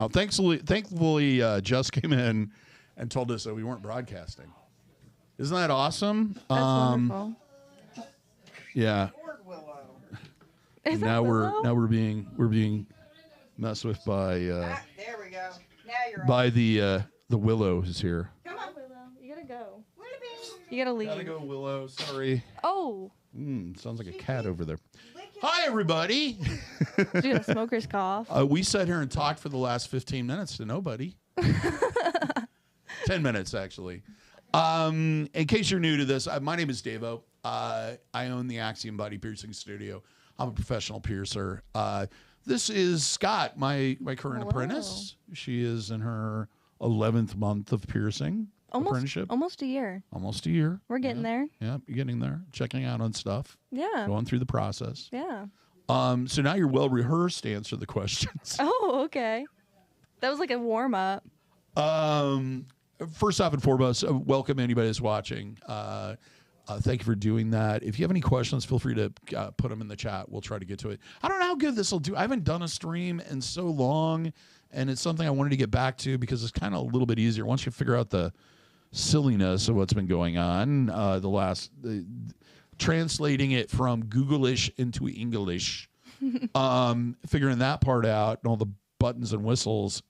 Oh, thankfully, Jess came in and told us that we weren't broadcasting. Isn't that awesome? That's wonderful. Yeah. Now we're being messed with by there we go. Now you're by the Willow is here. Come on, Willow. You gotta go. You gotta leave. Gotta go, Willow. Sorry. Oh. Sounds like a cat over there. Hi, everybody. Did you get a smoker's cough? We sat here and talked for the last 15 minutes to nobody. 10 minutes, actually. In case you're new to this, my name is DaVo. I own the Axiom Body Piercing Studio. I'm a professional piercer. This is Scott, my current apprentice. She is in her 11th month of piercing apprenticeship. Almost a year. Almost a year. We're getting there. Yeah, you're getting there. Checking out on stuff. Yeah. Going through the process. Yeah. So now you're well rehearsed to answer the questions. Oh, okay. That was like a warm up. First off and foremost, welcome anybody that's watching. Thank you for doing that. If you have any questions, feel free to put them in the chat. We'll try to get to it. I don't know how good this will do. I haven't done a stream in so long, and it's something I wanted to get back to because it's kind of a little bit easier once you figure out the silliness of what's been going on. Translating it from Googlish into English, figuring that part out and all the buttons and whistles.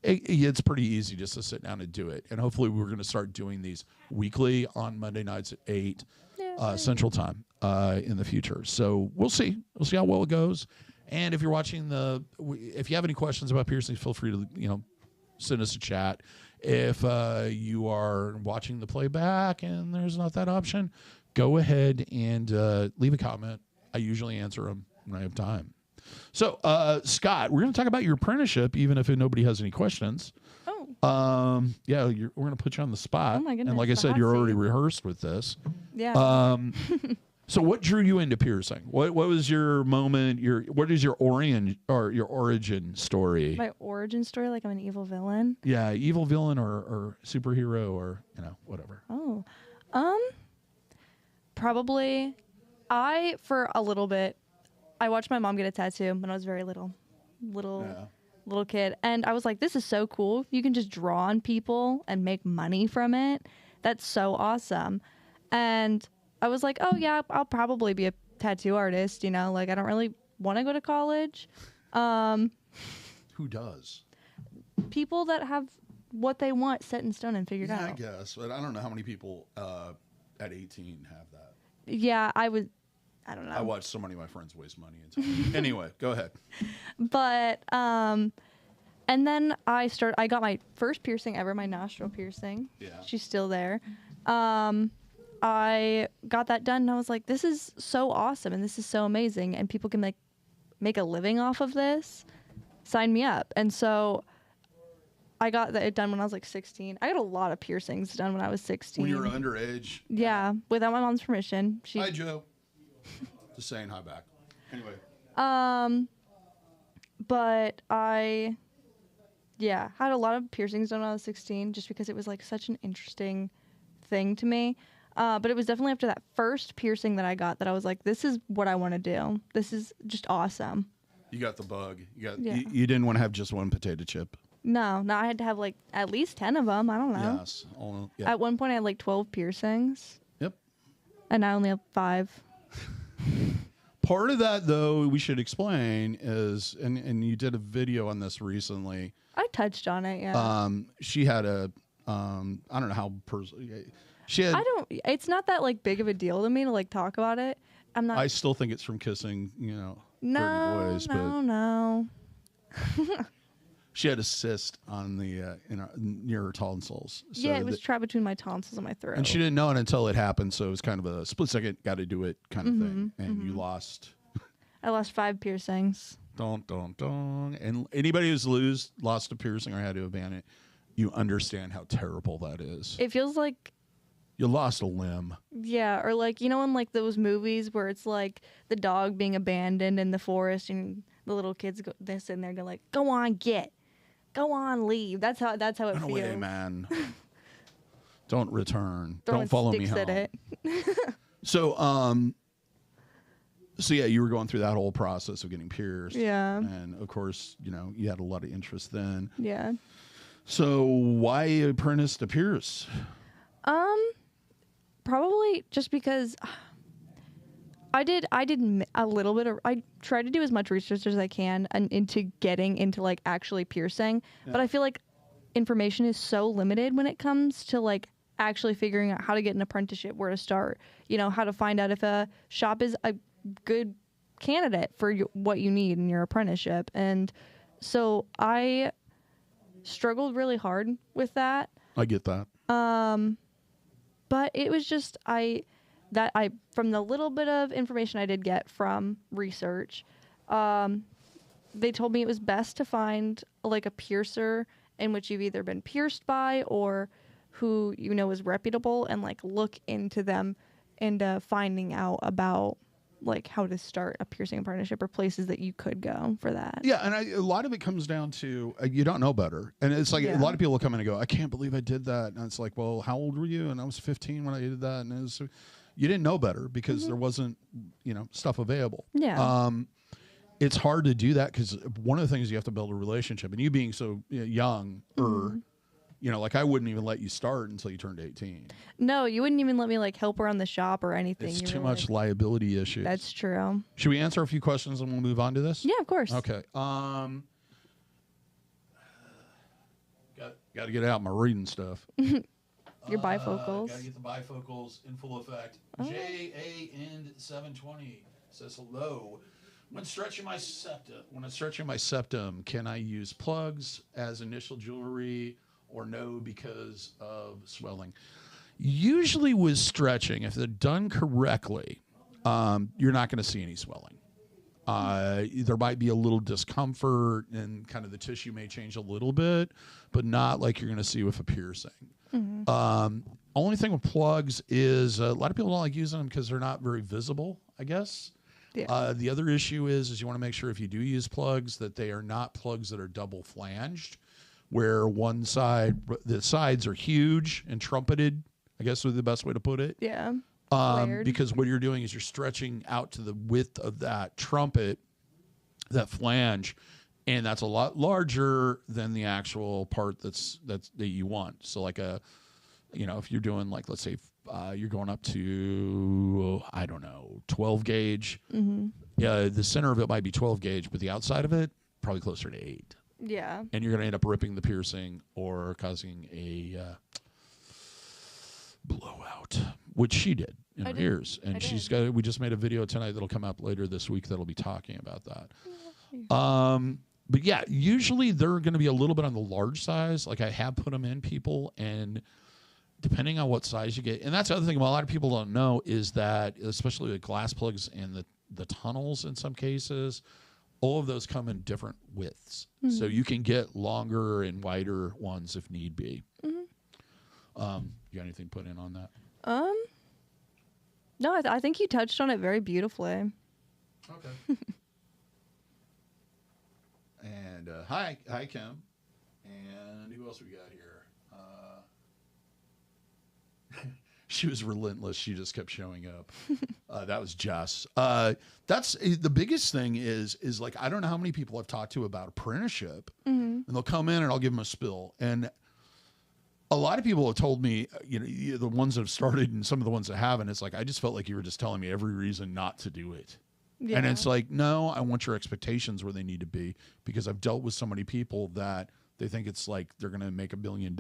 It's pretty easy just to sit down and do it. And hopefully we're going to start doing these weekly on Monday nights at 8 Central Time in the future. So we'll see. We'll see how well it goes. And if you're watching if you have any questions about piercings, feel free to, send us a chat. If you are watching the playback and there's not that option, go ahead and leave a comment. I usually answer them when I have time. So, Scott, we're going to talk about your apprenticeship, even if nobody has any questions. Oh. Yeah, we're going to put you on the spot. Oh, my goodness. And like I said, you're already rehearsed with this. Yeah. So what drew you into piercing? What was your moment? What is your origin story? My origin story, like I'm an evil villain? Yeah, evil villain or superhero or, whatever. Oh. Probably for a little bit, I watched my mom get a tattoo when I was very little kid. And I was like, this is so cool. You can just draw on people and make money from it. That's so awesome. And I was like, oh yeah, I'll probably be a tattoo artist. Like I don't really want to go to college. Who does? People that have what they want set in stone and figured out. I guess, but I don't know how many people at 18 have that. Yeah, I don't know. I watched so many of my friends waste money into Anyway, go ahead. But and then I got my first piercing ever, my nostril piercing. Yeah. She's still there. I got that done and I was like, this is so awesome and this is so amazing and people can make a living off of this. Sign me up. And so I got it done when I was like 16. I got a lot of piercings done when I was 16. When you were underage? Yeah, without my mom's permission. Hi, Joe. Just saying hi back. Anyway. But I had a lot of piercings done when I was 16 just because it was like such an interesting thing to me. But it was definitely after that first piercing that I got that I was like, this is what I want to do. This is just awesome. You got the bug. You didn't want to have just one potato chip. No, I had to have like at least 10 of them. I don't know. Yes. At one point I had like 12 piercings. Yep. And I only have 5. Part of that, though, we should explain is, and you did a video on this recently. I touched on it, yeah. She had I don't know how she had. It's not that like big of a deal to me to like talk about it. I still think it's from kissing, dirty boys. No. She had a cyst on the near her tonsils. So yeah, it was trapped between my tonsils and my throat. And she didn't know it until it happened, so it was kind of a split second, got to do it kind of thing. And you lost. I lost 5 piercings. And anybody who's lost a piercing or had to abandon it, you understand how terrible that is. It feels like you lost a limb. Yeah, or like in like those movies where it's like the dog being abandoned in the forest and the little kids they're sitting there go like, "Go on, go on, leave." That's how it feels. Run away, man. Don't return. Throwing Don't follow me sticks home. at it. So So yeah, you were going through that whole process of getting pierced. Yeah. And of course, you had a lot of interest then. Yeah. So why apprentice to pierce? Probably just because I did a little bit of, I tried to do as much research as I can into getting into like actually piercing, but I feel like information is so limited when it comes to like actually figuring out how to get an apprenticeship, where to start, how to find out if a shop is a good candidate for what you need in your apprenticeship. And so I struggled really hard with that. I get that. But it was just from the little bit of information I did get from research, they told me it was best to find like a piercer in which you've either been pierced by or who is reputable, and like look into them and finding out about like how to start a piercing apprenticeship or places that you could go for that. Yeah, and a lot of it comes down to you don't know better. And it's like a lot of people will come in and go, I can't believe I did that. And it's like, well, how old were you? And I was 15 when I did that. And you didn't know better because there wasn't, stuff available. Yeah. It's hard to do that because one of the things you have to build a relationship. And you being so young, like I wouldn't even let you start until you turned 18. No, you wouldn't even let me like help around the shop or anything. It's too much liability issues. That's true. Should we answer a few questions and we'll move on to this? Yeah, of course. Okay. Got to get out my reading stuff. Your bifocals. Got to get the bifocals in full effect. JA and 720 says hello. When stretching my septum, can I use plugs as initial jewelry or no because of swelling? Usually with stretching, if they're done correctly, you're not going to see any swelling. There might be a little discomfort and kind of the tissue may change a little bit, but not like you're going to see with a piercing. Only thing with plugs is a lot of people don't like using them because they're not very visible, I guess. Yeah. The other issue is you want to make sure if you do use plugs that they are not plugs that are double flanged, where the sides are huge and trumpeted, I guess would be the best way to put it. Yeah. Because what you're doing is you're stretching out to the width of that trumpet, that flange, and that's a lot larger than the actual part that you want. So like if you're doing like, let's say you're going up to, 12 gauge. Yeah, the center of it might be 12 gauge, but the outside of it, probably closer to 8. Yeah. And you're going to end up ripping the piercing or causing a blowout, which she did in her ears. And we just made a video tonight that'll come up later this week that'll be talking about that. But yeah, usually they're going to be a little bit on the large size. Like I have put them in people, and depending on what size you get, and that's the other thing a lot of people don't know is that, especially with glass plugs and the tunnels in some cases, all of those come in different widths. So you can get longer and wider ones if need be. You got anything put in on that? No, I think you touched on it very beautifully. Okay. And hi Kim. And who else we got here? She was relentless. She just kept showing up. That was Jess. That's the biggest thing is like, I don't know how many people I've talked to about apprenticeship, and they'll come in and I'll give them a spill. And a lot of people have told me, the ones that have started and some of the ones that haven't, it's like, I just felt like you were just telling me every reason not to do it. Yeah. And it's like, no, I want your expectations where they need to be, because I've dealt with so many people that they think it's like they're going to make $1 billion.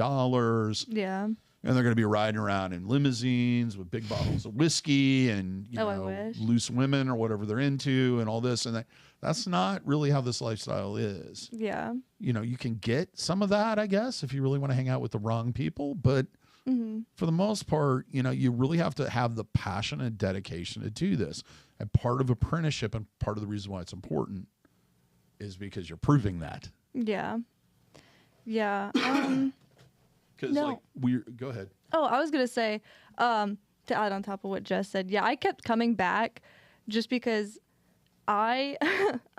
Yeah. And they're going to be riding around in limousines with big bottles of whiskey and loose women or whatever they're into and all this. And that's not really how this lifestyle is. Yeah. You can get some of that, I guess, if you really want to hang out with the wrong people. But for the most part, you really have to have the passion and dedication to do this. And part of apprenticeship and part of the reason why it's important is because you're proving that. Yeah. Yeah. Because go ahead. Oh, I was going to say, to add on top of what Jess said, yeah, I kept coming back just because in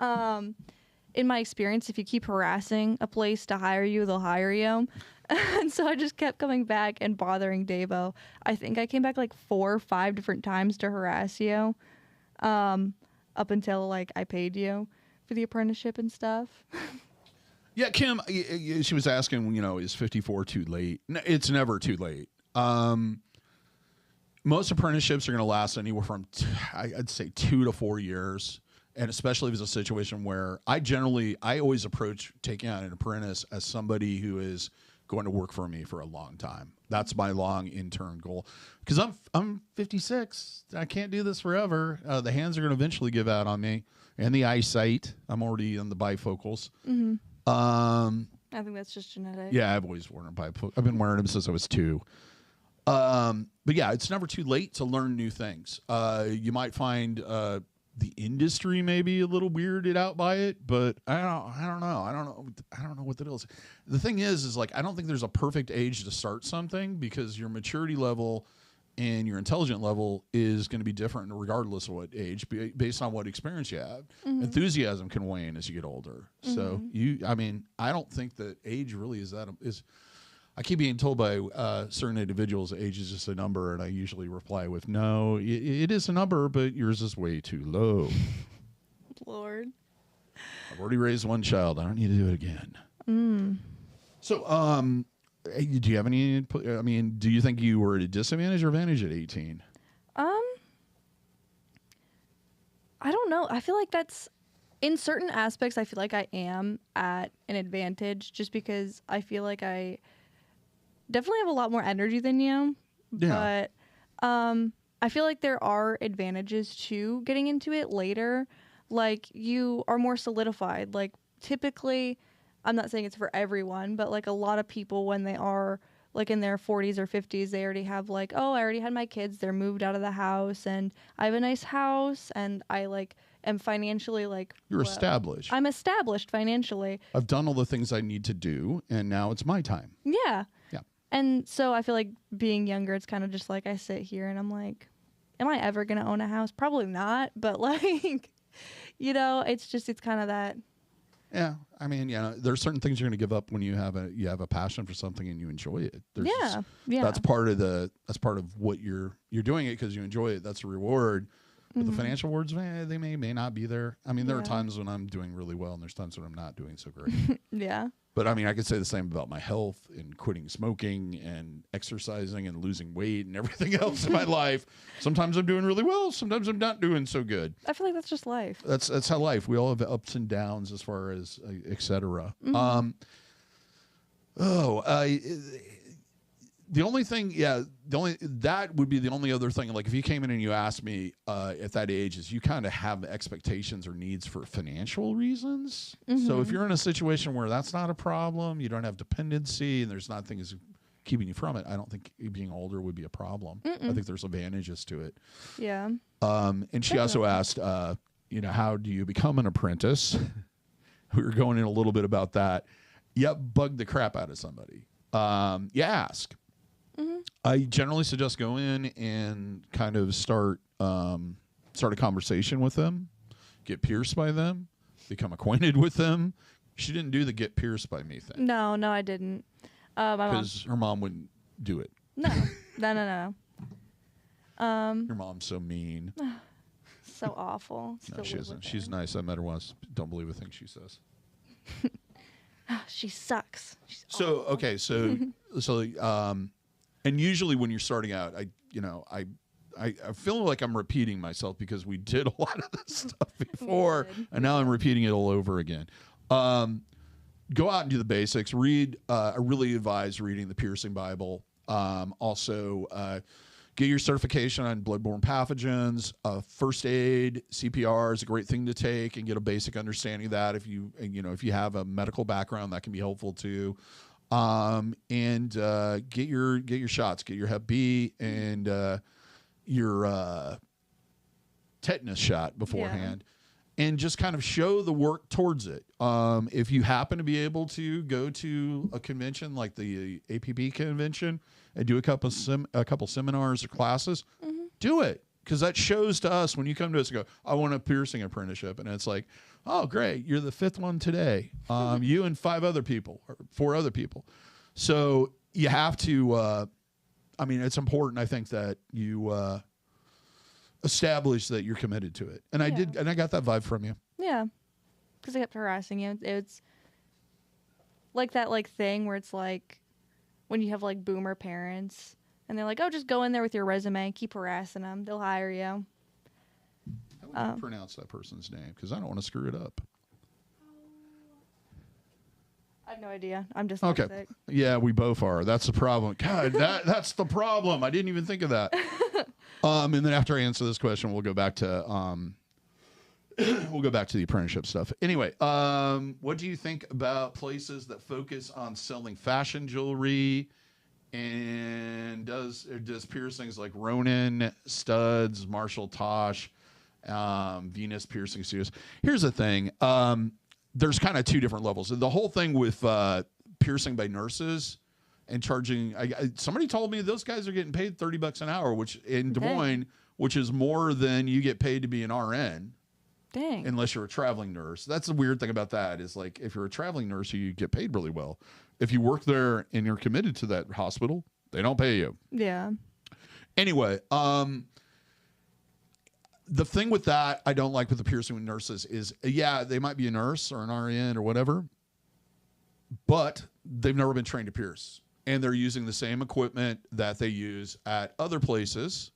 my experience, if you keep harassing a place to hire you, they'll hire you. And so I just kept coming back and bothering DaVo. I think I came back like 4 or 5 different times to harass you. up until like I paid you for the apprenticeship and stuff. Yeah, Kim, she was asking, is 54 too late? No, it's never too late. Most apprenticeships are going to last anywhere from, I'd say, 2 to 4 years. And especially if it's a situation where I always approach taking on an apprentice as somebody who is going to work for me for a long time. That's my long intern goal. Because I'm 56. I can't do this forever. The hands are going to eventually give out on me. And the eyesight. I'm already on the bifocals. Mm-hmm. I think that's just genetic. Yeah, I've always worn a bifocal. I've been wearing them since I was 2. But yeah, it's never too late to learn new things. You might find the industry may be a little weirded out by it, but I don't know what the deal is. The thing is like I don't think there's a perfect age to start something because your maturity level and your intelligence level is going to be different regardless of what age, based on what experience you have. Mm-hmm. Enthusiasm can wane as you get older. Mm-hmm. So I don't think that age really is. I keep being told by certain individuals age is just a number, and I usually reply with, no, it is a number, but yours is way too low. Lord. I've already raised 1 child. I don't need to do it again. Mm. So, do you have any input? I mean, do you think you were at a disadvantage or advantage at 18? I don't know. I feel like that's, in certain aspects, I feel like I am at an advantage just because I feel like I definitely have a lot more energy than you. Yeah. But I feel like there are advantages to getting into it later. Like, you are more solidified. Like, typically, I'm not saying it's for everyone, but like a lot of people when they are like in their 40s or 50s, they already have like, oh, I already had my kids. They're moved out of the house and I have a nice house and I like am financially like. You're established. I'm established financially. I've done all the things I need to do and now it's my time. Yeah. Yeah. And so I feel like being younger, it's kind of just like I sit here and I'm like, am I ever going to own a house? Probably not. But like, it's kind of that. Yeah, I mean, there's certain things you're going to give up when you have a passion for something and you enjoy it. Yeah. That's part of what you're doing it because you enjoy it. That's a reward. But the financial rewards, they may not be there. I mean, there are times when I'm doing really well and there's times when I'm not doing so great. Yeah. But I mean, I could say the same about my health and quitting smoking and exercising and losing weight and everything else in my life. Sometimes I'm doing really well. Sometimes I'm not doing so good. I feel like that's just life. That's how life. We all have ups and downs as far as et cetera. Mm-hmm. The only thing, that would be the only other thing. Like if you came in and you asked me at that age, is you kind of have expectations or needs for financial reasons. Mm-hmm. So if you're in a situation where that's not a problem, you don't have dependency, and there's not things keeping you from it, I don't think being older would be a problem. I think there's advantages to it. Yeah. And she also asked, how do you become an apprentice? We were going in a little bit about that. Bug the crap out of somebody. Ask. Mm-hmm. I generally suggest go in and kind of start a conversation with them, get pierced by them, become acquainted with them. She didn't do the get pierced by me thing. No, I didn't. Because her mom wouldn't do it. No. Your mom's so mean. So awful. No, she isn't. She's nice. I met her once. Don't believe a thing she says. She sucks. She's so awful. Okay, so and usually when you're starting out, I feel like I'm repeating myself because we did a lot of this stuff before, and now I'm repeating it all over again. Go out and do the basics. Read. I really advise reading the Piercing Bible. Also, get your certification on bloodborne pathogens. First aid, CPR is a great thing to take and get a basic understanding of that. If you have a medical background, that can be helpful too. And get your shots, get your Hep B and your tetanus shot beforehand. Yeah. And just kind of show the work towards it. If you happen to be able to go to a convention like the APP convention and do a couple seminars or classes, do it. Because that shows to us when you come to us and go, I want a piercing apprenticeship. And it's like, oh, great. You're the 5th one today. You and 5 other people or 4 other people. So you have to, it's important, I think, that you establish that you're committed to it. And I did, and I got that vibe from you. Yeah. Because they kept harassing you. It's like that thing where it's like when you have like boomer parents and they're like, oh, just go in there with your resume, keep harassing them, they'll hire you. How would you pronounce that person's name? Because I don't want to screw it up. I have no idea. I'm just okay. Yeah, we both are. That's the problem. God, that's the problem. I didn't even think of that. And then after I answer this question, we'll go back to the apprenticeship stuff. Anyway, what do you think about places that focus on selling fashion jewelry and does piercings like Ronin, Studs, Marshall Tosh, Venus Piercing Studios? Here's the thing. There's kind of two different levels. The whole thing with piercing by nurses and charging. Somebody told me those guys are getting paid $30 an hour, which in Des Moines, which is more than you get paid to be an RN. Dang. Unless you're a traveling nurse. That's the weird thing about that is like if you're a traveling nurse, you get paid really well. If you work there and you're committed to that hospital, they don't pay you. Yeah. Anyway, the thing with that I don't like with the piercing with nurses is, yeah, they might be a nurse or an RN or whatever, but they've never been trained to pierce. And they're using the same equipment that they use at other places,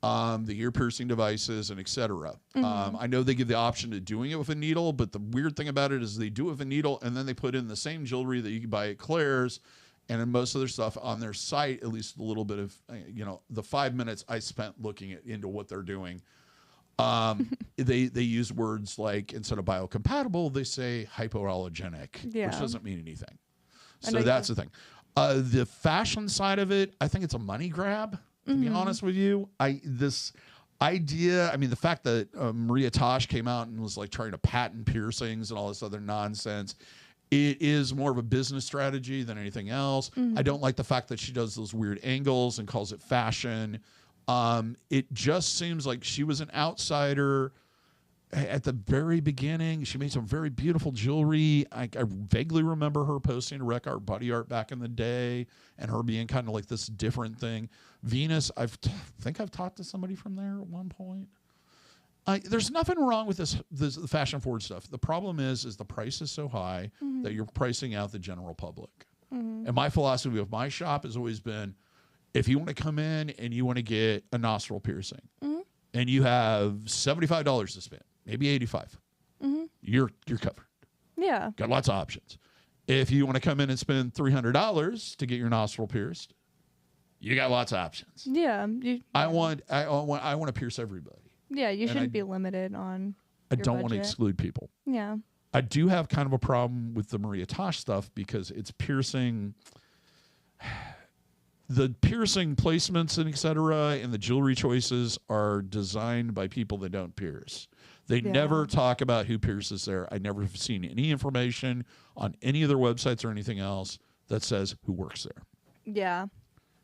the ear piercing devices and et cetera. I know they give the option of doing it with a needle, but the weird thing about it is they do it with a needle and then they put in the same jewelry that you can buy at Claire's. And in most of their stuff on their site, at least a little bit of, the 5 minutes I spent looking into what they're doing, they use words like, instead of biocompatible, they say hypoallergenic, which doesn't mean anything. So that's the thing. The fashion side of it, I think it's a money grab, to be honest with you. This idea, the fact that Maria Tosh came out and was like trying to patent piercings and all this other nonsense, it is more of a business strategy than anything else. I don't like the fact that she does those weird angles and calls it fashion. It just seems like she was an outsider at the very beginning. She made some very beautiful jewelry. I vaguely remember her posting rec art, buddy art back in the day, and her being kind of like this different thing. Venus, I think I've talked to somebody from there at one point. There's nothing wrong with this fashion forward stuff. The problem is the price is so high that you're pricing out the general public. And my philosophy of my shop has always been, if you want to come in and you want to get a nostril piercing and you have $75 to spend, maybe $85, you're covered. Yeah. Got lots of options. If you want to come in and spend $300 to get your nostril pierced, you got lots of options. Yeah. I want to pierce everybody. Yeah, you shouldn't be limited on I don't want to exclude people. Yeah. I do have kind of a problem with the Maria Tosh stuff because it's piercing. The piercing placements and et cetera and the jewelry choices are designed by people that don't pierce. They never talk about who pierces there. I never have seen any information on any of their websites or anything else that says who works there. Yeah.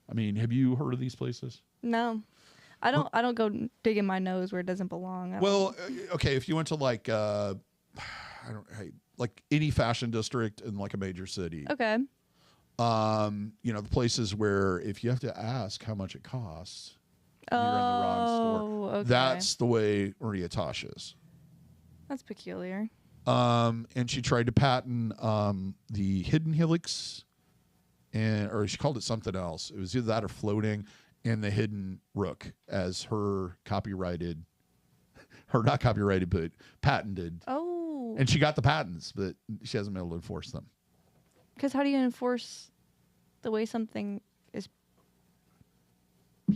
Have you heard of these places? No. I don't go digging my nose where it doesn't belong. Okay, if you went to like any fashion district in like a major city. Okay. The places where if you have to ask how much it costs, you're in the wrong store. Okay. That's the way Maria Tosh is. That's peculiar. And she tried to patent the hidden helix, or she called it something else. It was either that or floating. And the hidden rook as her copyrighted, not copyrighted, but patented. Oh. And she got the patents, but she hasn't been able to enforce them. Because how do you enforce the way something is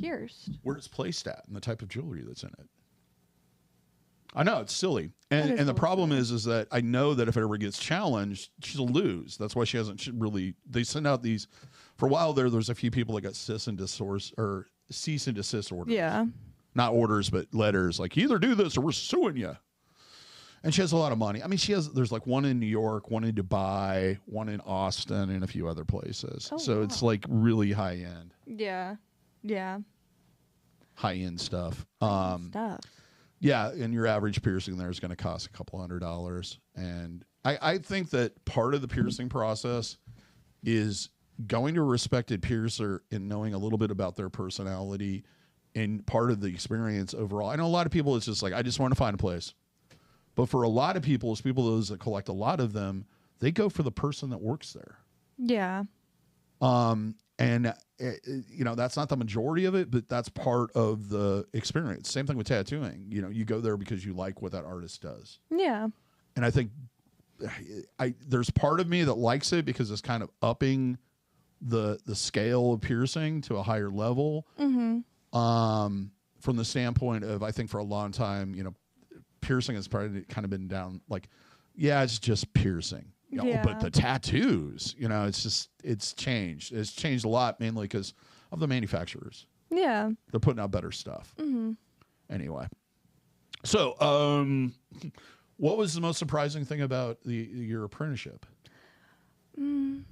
pierced? Where it's placed at and the type of jewelry that's in it. I know, it's silly. And the problem is that I know that if it ever gets challenged, she'll lose. That's why she hasn't really, they send out these, for a while there's a few people that got cease and desist orders. Yeah. Not orders, but letters. Like, either do this or we're suing you. And she has a lot of money. There's like one in New York, one in Dubai, one in Austin, and a few other places. It's like really high end. Yeah. Yeah. High end stuff. Stuff. Yeah, and your average piercing there is going to cost a couple $100. And I think that part of the piercing process is going to a respected piercer and knowing a little bit about their personality and part of the experience overall. I know a lot of people, it's just like, I just want to find a place. But for a lot of people, it's people, those that collect a lot of them, they go for the person that works there. Yeah. And you know, that's not the majority of it, but that's part of the experience. Same thing with tattooing. You know, you go there because you like what that artist does. Yeah. And I think there's part of me that likes it because it's kind of upping the scale of piercing to a higher level. From the standpoint of, I think for a long time, you know, piercing has probably kind of been down like, yeah, it's just piercing. You know, Yeah. But the tattoos, you know, it's changed. It's changed a lot, mainly because of the manufacturers. Yeah. They're putting out better stuff. Anyway. So, what was the most surprising thing about your apprenticeship? The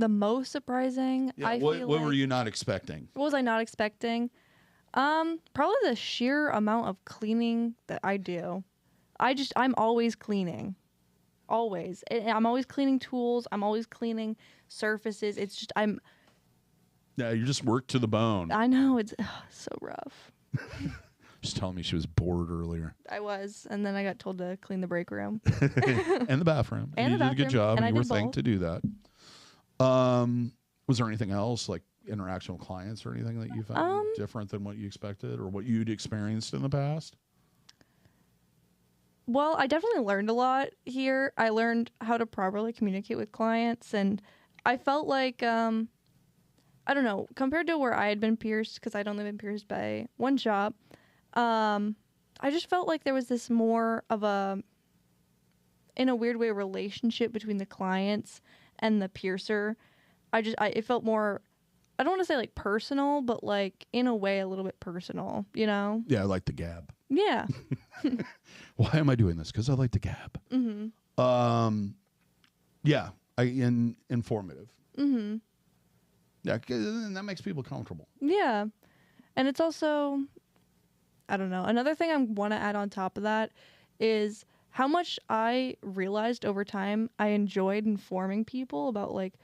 most surprising, Yeah, what were you not expecting? What was I not expecting? Probably the sheer amount of cleaning that I do. I'm always cleaning. Always. I'm always cleaning tools. I'm always cleaning surfaces. It's just, Yeah, you just worked to the bone. I know, it's so rough. Just telling me she was bored earlier. I was, and then I got told to clean the break room. And the bathroom. And you the did a good bathroom, job, and and I you were did thanked both. to do that. Was there anything else, like interaction with clients or anything that you found different than what you expected or what you'd experienced in the past? Well, I definitely learned a lot here. I learned how to properly communicate with clients, and I felt like, I don't know, compared to where I had been pierced, because I'd only been pierced by one shop, I just felt like there was this more of a, in a weird way, relationship between the clients and the piercer. It felt more, I don't want to say like personal, but like in a way a little bit personal, you know? Yeah, I like the gab. Yeah. Why am I doing this? Because I like the gab. Yeah, informative. Yeah, and that makes people comfortable. Yeah. And it's also, I don't know. Another thing I want to add on top of that is how much I realized over time I enjoyed informing people about like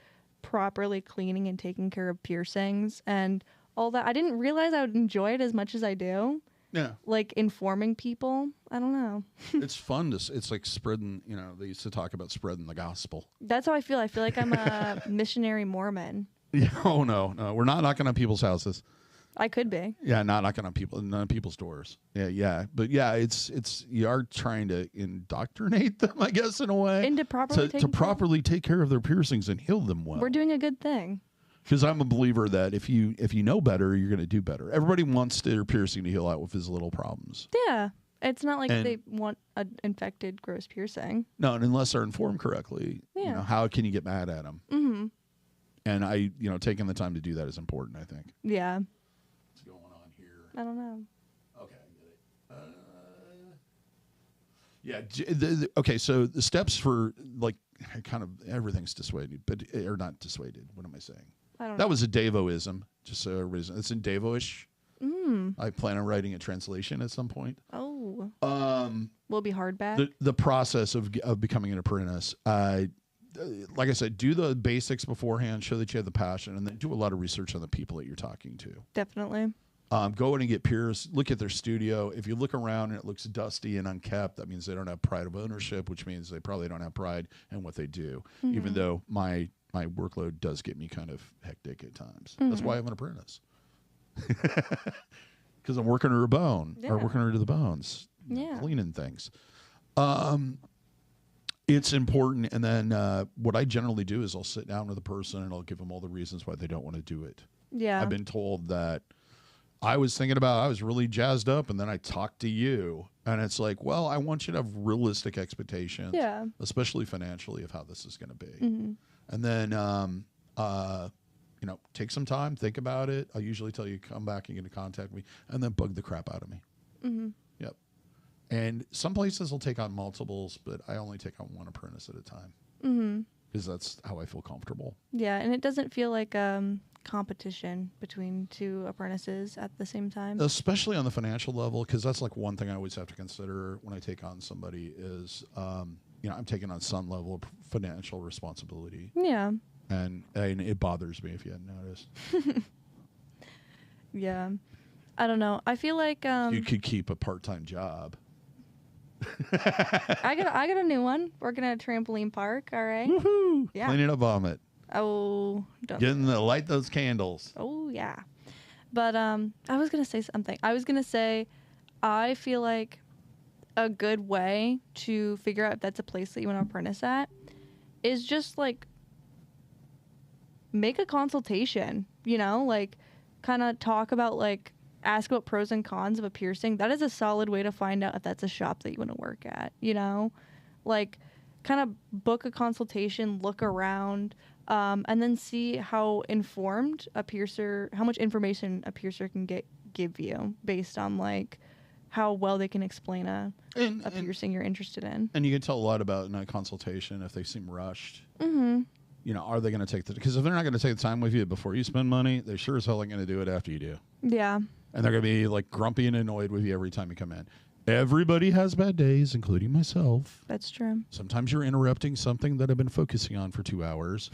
properly cleaning and taking care of piercings and all that. I didn't realize I would enjoy it as much as I do. Yeah. Like informing people. I don't know. It's fun it's like spreading, you know, they used to talk about spreading the gospel. That's how I feel. I feel like I'm a missionary Mormon. Yeah, oh no, we're not knocking on people's houses. I could be. Yeah, not knocking on people's doors. Yeah. But yeah, it's you are trying to indoctrinate them, I guess, in a way. And to properly take care of their piercings and heal them well. We're doing a good thing. Because I'm a believer that if you know better, you're going to do better. Everybody wants their piercing to heal out with his little problems. Yeah. It's not like they want an infected, gross piercing. No, and unless they're informed correctly, Yeah. you know, how can you get mad at them? Mm-hmm. And taking the time to do that is important, I think. Yeah. What's going on here? I don't know. Okay, I get it. Yeah. Okay, so the steps for like kind of everything's dissuaded, but or not dissuaded. What am I saying? I don't know. That was a DaVoism, just so everybody's. It's in DaVo-ish. I plan on writing a translation at some point. Oh. Will it be hardback? The process of becoming an apprentice. Like I said, do the basics beforehand, show that you have the passion, and then do a lot of research on the people that you're talking to. Definitely. Go in and get peers. Look at their studio. If you look around and it looks dusty and unkept, that means they don't have pride of ownership, which means they probably don't have pride in what they do. Even though my workload does get me kind of hectic at times. That's why I'm an apprentice. Because I'm working her a bone or working her to the bones, cleaning things. It's important. And then what I generally do is I'll sit down with a person and I'll give them all the reasons why they don't want to do it. Yeah. I've been told that I was really jazzed up, and then I talked to you, and it's like, well, I want you to have realistic expectations, especially financially, of how this is going to be. And then, take some time, think about it. I usually tell you, come back and get in contact with me, and then bug the crap out of me. Yep. And some places will take on multiples, but I only take on one apprentice at a time. Because that's how I feel comfortable. Yeah, and it doesn't feel like competition between two apprentices at the same time. Especially on the financial level, because that's like one thing I always have to consider when I take on somebody is, I'm taking on some level of financial responsibility. Yeah. And it bothers me if you hadn't noticed. Yeah. I don't know. I feel like You could keep a part-time job. I got a new one. Working at a trampoline park. All right. Woohoo! Yeah. Cleaning up vomit. Oh, don't. Getting to light those candles. Oh yeah. But I was gonna say something. I was gonna say, I feel like a good way to figure out if that's a place that you want to apprentice at is just like make a consultation. You know, like kind of talk about like ask about pros and cons of a piercing. That is a solid way to find out if that's a shop that you want to work at. You know, like kind of book a consultation, look around. And then see how informed a piercer, how much information a piercer can give you based on like how well they can explain a piercing you're interested in. And you can tell a lot about in a consultation if they seem rushed. Mm-hmm. You know, are they going to take because if they're not going to take the time with you before you spend money, they sure as hell ain't going to do it after you do. Yeah. And they're going to be like grumpy and annoyed with you every time you come in. Everybody has bad days, including myself. That's true. Sometimes you're interrupting something that I've been focusing on for 2 hours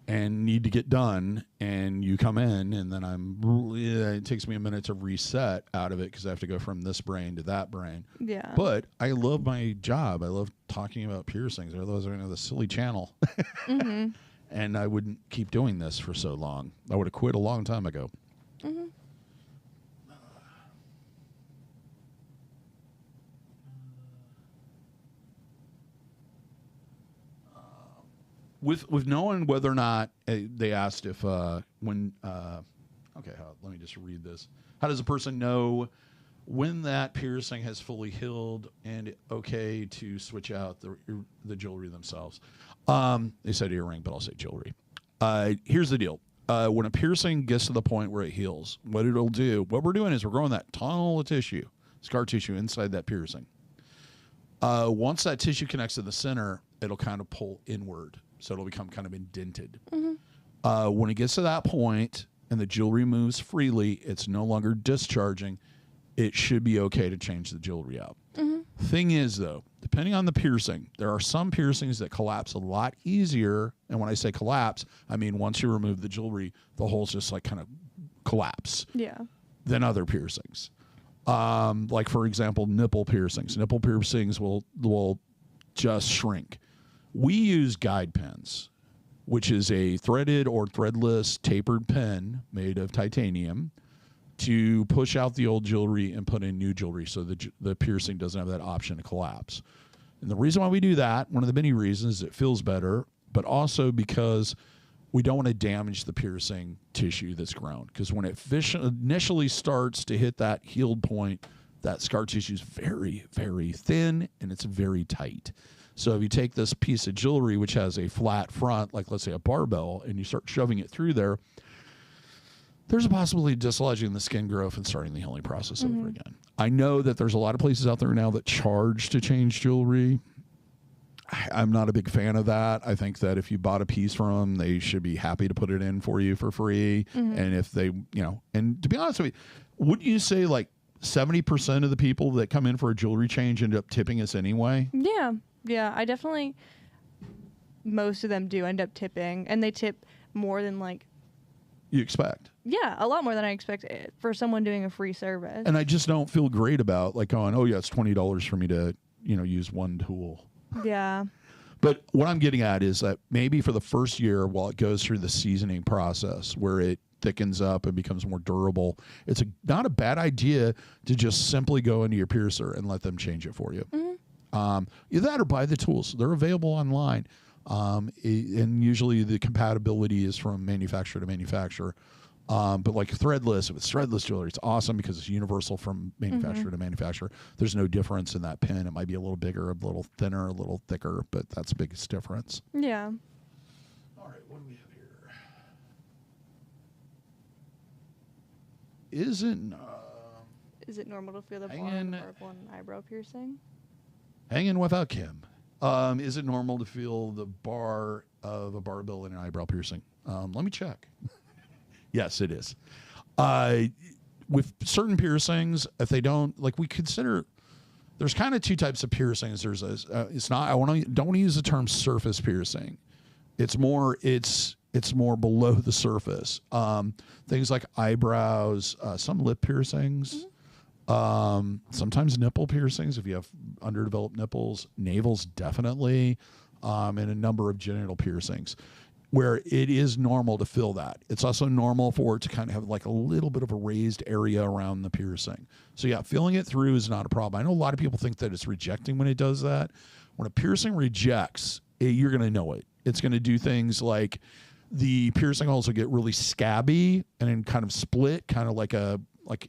and need to get done, and you come in, and then it takes me a minute to reset out of it because I have to go from this brain to that brain. Yeah. But I love my job. I love talking about piercings. Otherwise, I'm going to have this silly channel. Mm-hmm. And I wouldn't keep doing this for so long. I would have quit a long time ago. Mm-hmm. With knowing whether or not they asked if let me just read this. How does a person know when that piercing has fully healed and okay to switch out the jewelry themselves? They said earring, but I'll say jewelry. Here's the deal. When a piercing gets to the point where it heals, what it'll do, what we're doing is we're growing that tunnel of tissue, scar tissue inside that piercing. Once that tissue connects to the center, it'll kind of pull inward. So it'll become kind of indented. Mm-hmm. When it gets to that point and the jewelry moves freely, it's no longer discharging. It should be okay to change the jewelry out. Mm-hmm. Thing is, though, depending on the piercing, there are some piercings that collapse a lot easier. And when I say collapse, I mean once you remove the jewelry, the holes just like kind of collapse. Yeah. Than other piercings. Like, for example, nipple piercings. Nipple piercings will just shrink. We use guide pens, which is a threaded or threadless tapered pen made of titanium to push out the old jewelry and put in new jewelry so the piercing doesn't have that option to collapse. And the reason why we do that, one of the many reasons, is it feels better, but also because we don't want to damage the piercing tissue that's grown. Because when it initially starts to hit that healed point, that scar tissue is very, very thin and it's very tight. So if you take this piece of jewelry, which has a flat front, like let's say a barbell, and you start shoving it through there, there's a possibility of dislodging the skin growth and starting the healing process over again. I know that there's a lot of places out there now that charge to change jewelry. I'm not a big fan of that. I think that if you bought a piece from them, they should be happy to put it in for you for free. Mm-hmm. And if they, and to be honest with you, wouldn't you say like 70% of the people that come in for a jewelry change end up tipping us anyway? Yeah. Yeah, I definitely, most of them do end up tipping, and they tip more than like you expect. Yeah, a lot more than I expect for someone doing a free service. And I just don't feel great about like going, oh yeah, it's $20 for me to, use one tool. Yeah. But what I'm getting at is that maybe for the first year, while it goes through the seasoning process where it thickens up and becomes more durable, it's not a bad idea to just simply go into your piercer and let them change it for you. Mm-hmm. Either that or buy the tools. They're available online. And usually the compatibility is from manufacturer to manufacturer. But like threadless, if it's threadless jewelry, it's awesome because it's universal from manufacturer to manufacturer. There's no difference in that pin. It might be a little bigger, a little thinner, a little thicker, but that's the biggest difference. Yeah. All right, what do we have here? Is it normal to feel the bar on the purple and eyebrow piercing? Hanging without Kim. Is it normal to feel the bar of a barbell and an eyebrow piercing? Let me check. Yes, it is. With certain piercings, if they don't, like we consider, there's kind of two types of piercings. There's don't want to use the term surface piercing. It's It's more below the surface. Things like eyebrows, some lip piercings, sometimes nipple piercings if you have underdeveloped nipples, navels definitely, and a number of genital piercings where it is normal to feel that. It's also normal for it to kind of have like a little bit of a raised area around the piercing. So yeah, feeling it through is not a problem. I know a lot of people think that it's rejecting when it does that. When a piercing rejects, you're going to know it. It's going to do things like the piercing holes will get really scabby and then kind of split, kind of like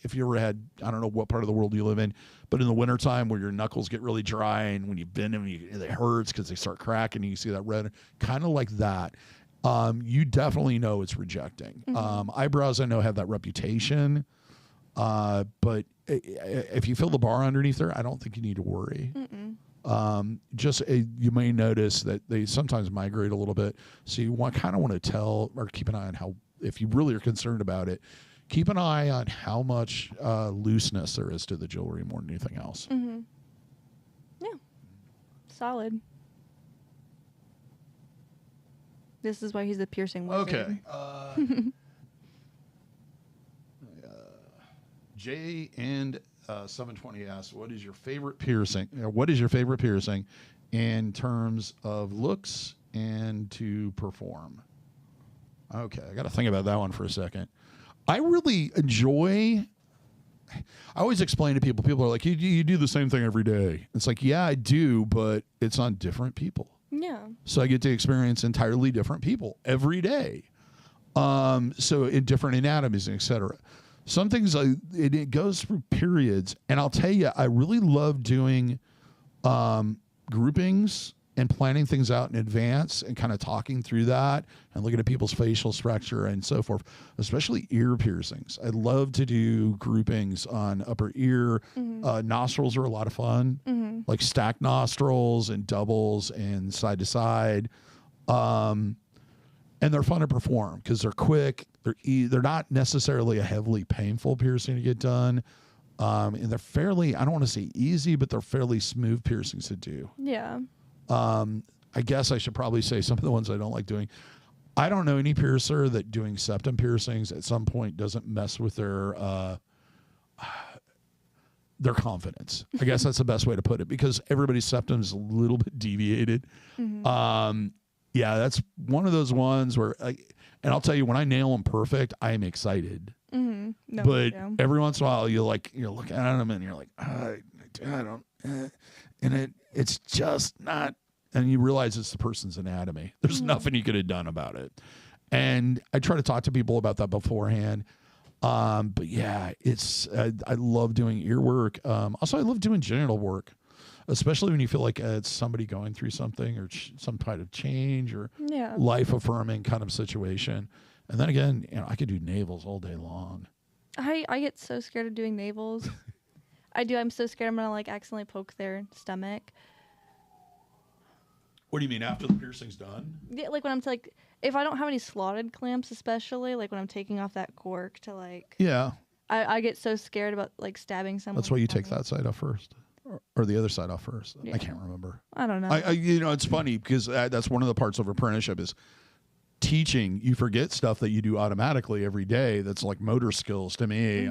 if you ever had, I don't know what part of the world you live in, but in the wintertime where your knuckles get really dry and when you bend them, it hurts because they start cracking and you see that red, kind of like that. You definitely know it's rejecting. Eyebrows, I know, have that reputation. But if you feel the bar underneath there, I don't think you need to worry. You may notice that they sometimes migrate a little bit. So you kind of want to tell or keep an eye on how, if you really are concerned about it, keep an eye on how much looseness there is to the jewelry more than anything else. Yeah. Solid. This is why he's the piercing wizard. Okay. Jay and 720 asks, what is your favorite piercing? What is your favorite piercing in terms of looks and to perform? Okay, I got to think about that one for a second. I really enjoy. I always explain to people. People are like, you do the same thing every day. It's like, yeah, I do, but it's on different people. Yeah. So I get to experience entirely different people every day. So in different anatomies, et cetera. Some things, it goes through periods. And I'll tell you, I really love doing groupings and planning things out in advance and kind of talking through that and looking at people's facial structure and so forth, especially ear piercings. I love to do groupings on upper ear. Nostrils are a lot of fun, like stacked nostrils and doubles and side to side. And they're fun to perform because they're quick. They're not necessarily a heavily painful piercing to get done. And they're fairly, I don't want to say easy, but they're fairly smooth piercings to do. Yeah. I guess I should probably say some of the ones I don't like doing. I don't know any piercer that doing septum piercings at some point doesn't mess with their confidence. I guess that's the best way to put it because everybody's septum is a little bit deviated. Yeah, that's one of those ones where, and I'll tell you, when I nail them perfect, I am excited. No, but every once in a while, you're looking at them and you're like, I don't, and it's just not, and you realize it's the person's anatomy. There's nothing you could have done about it. And I try to talk to people about that beforehand. But yeah, I love doing ear work. Also, I love doing genital work, especially when you feel like it's somebody going through something or some kind of change or life affirming kind of situation. And then again, I could do navels all day long. I get so scared of doing navels. I do. I'm so scared I'm going to accidentally poke their stomach. What do you mean after the piercing's done? Yeah, like when I'm if I don't have any slotted clamps, especially like when I'm taking off that cork to Yeah. I get so scared about stabbing someone. That's why you take that side off first. Or the other side off first. Yeah. I can't remember. I don't know. It's funny because that's one of the parts of apprenticeship is teaching. You forget stuff that you do automatically every day. That's like motor skills to me.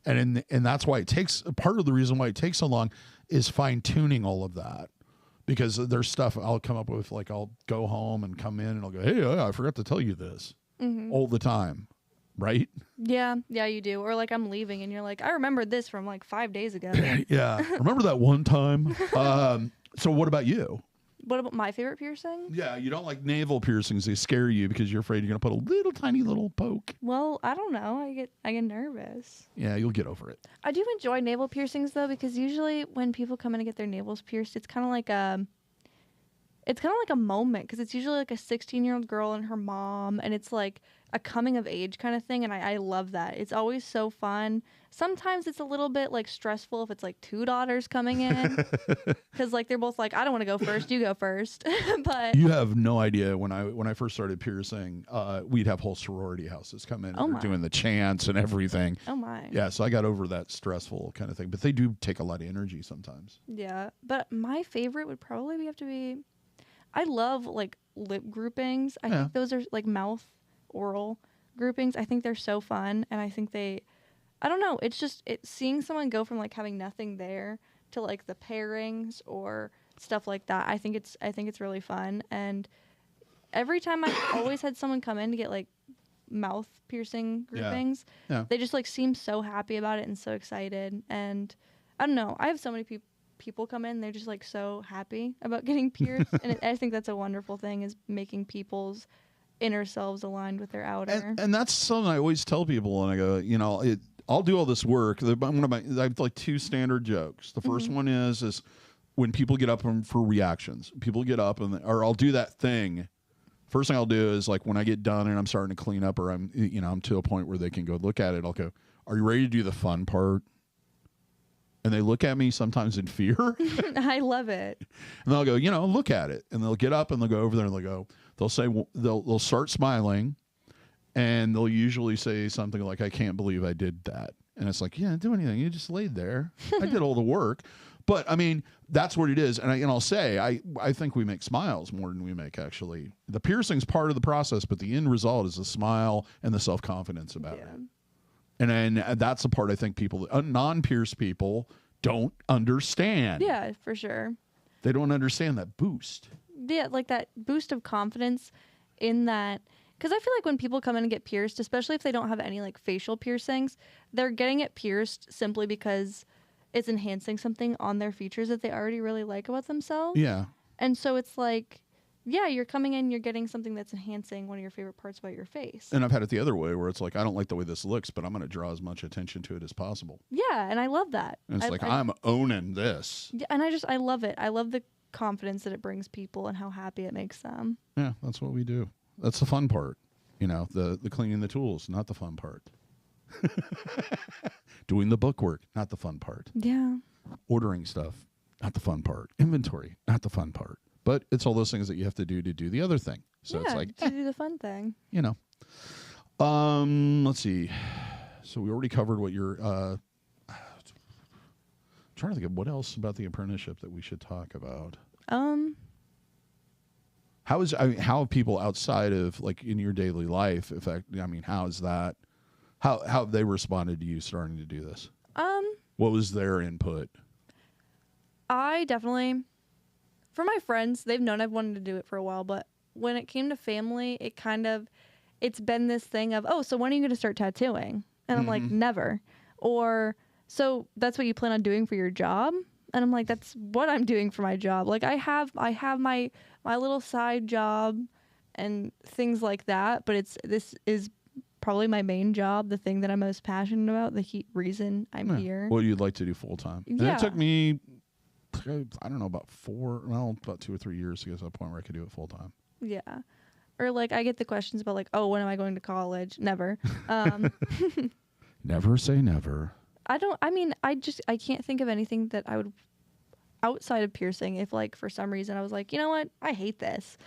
And that's why it takes, part of the reason why it takes so long is fine tuning all of that. Because there's stuff I'll come up with, I'll go home and come in and I'll go, hey, I forgot to tell you this all the time. Right? Yeah, you do. Or I'm leaving and you're like, I remembered this from 5 days ago. Yeah. Remember that one time? So what about you? What about my favorite piercing? Yeah, you don't like navel piercings. They scare you because you're afraid you're going to put a little tiny little poke. Well, I don't know. I get nervous. Yeah, you'll get over it. I do enjoy navel piercings though, because usually when people come in to get their navels pierced, it's kind of like a moment, because it's usually a 16-year-old girl and her mom, and it's like a coming of age kind of thing, and I love that. It's always so fun. Sometimes it's a little bit stressful if it's two daughters coming in, because they're both I don't want to go first, you go first. But you have no idea, when I first started piercing, we'd have whole sorority houses come in and doing the chants and everything. Oh my. Yeah, so I got over that stressful kind of thing, but they do take a lot of energy sometimes. Yeah, but my favorite would probably have to be, I love like lip groupings. I think those are like mouth oral groupings. I think they're so fun, and I think I don't know, it's just seeing someone go from like having nothing there to like the pairings or stuff like that. I think it's really fun, and every time I've always had someone come in to get like mouth piercing groupings, they just like seem so happy about it and so excited. And I don't know, I have so many people come in, they're just like so happy about getting pierced, and I think that's a wonderful thing, is making people's inner selves aligned with their outer. And that's something I always tell people, and I go, you know, I'll do all this work. I have like 2 standard jokes. The first one is when people get up for reactions. People get up or I'll do that thing. First thing I'll do is like when I get done and I'm starting to clean up, or I'm to a point where they can go look at it, I'll go, "Are you ready to do the fun part?" And they look at me sometimes in fear. I love it. And they'll go, "Look at it." And they'll get up and they'll go over there and they'll say, they'll start smiling, and they'll usually say something like, "I can't believe I did that." And it's like, "Yeah, do anything. You just laid there. I did all the work." But I mean, that's what it is. And I'll say, I think we make smiles more than we make actually. The piercing's part of the process, but the end result is the smile and the self-confidence about it. And then that's the part I think people, non-pierced people, don't understand. Yeah, for sure. They don't understand that boost. Yeah, like that boost of confidence in that. Because I feel like when people come in and get pierced, especially if they don't have any like facial piercings, they're getting it pierced simply because it's enhancing something on their features that they already really like about themselves. Yeah. And so it's like, yeah, you're coming in, you're getting something that's enhancing one of your favorite parts about your face. And I've had it the other way where it's like, I don't like the way this looks, but I'm going to draw as much attention to it as possible. Yeah, and I love that. And it's I'm owning this. Yeah, and I love it. I love the confidence that it brings people and how happy it makes them. Yeah, that's what we do. That's the fun part. The cleaning the tools, not the fun part. Doing the bookwork, not the fun part. Yeah. Ordering stuff, not the fun part. Inventory, not the fun part. But it's all those things that you have to do the other thing. So it's like to do the fun thing. Let's see. So we already covered what you're trying to think of what else about the apprenticeship that we should talk about. How have people outside of like in your daily life how is that? How have they responded to you starting to do this? What was their input? I definitely, for my friends, they've known I've wanted to do it for a while, but when it came to family, it's been this thing of, "Oh, so when are you going to start tattooing?" And I'm like, "Never." Or, "So that's what you plan on doing for your job?" And I'm like, "That's what I'm doing for my job." Like I have my little side job and things like that, but this is probably my main job, the thing that I'm most passionate about, the reason I'm here. What you'd like to do full time. And it took me, I don't know, about 2 or 3 years to get to the point where I could do it full time. Yeah. Or like I get the questions about like, "Oh, when am I going to college?" Never. Never say never. I can't think of anything that I would, outside of piercing, if like for some reason I was like, "You know what? I hate this,"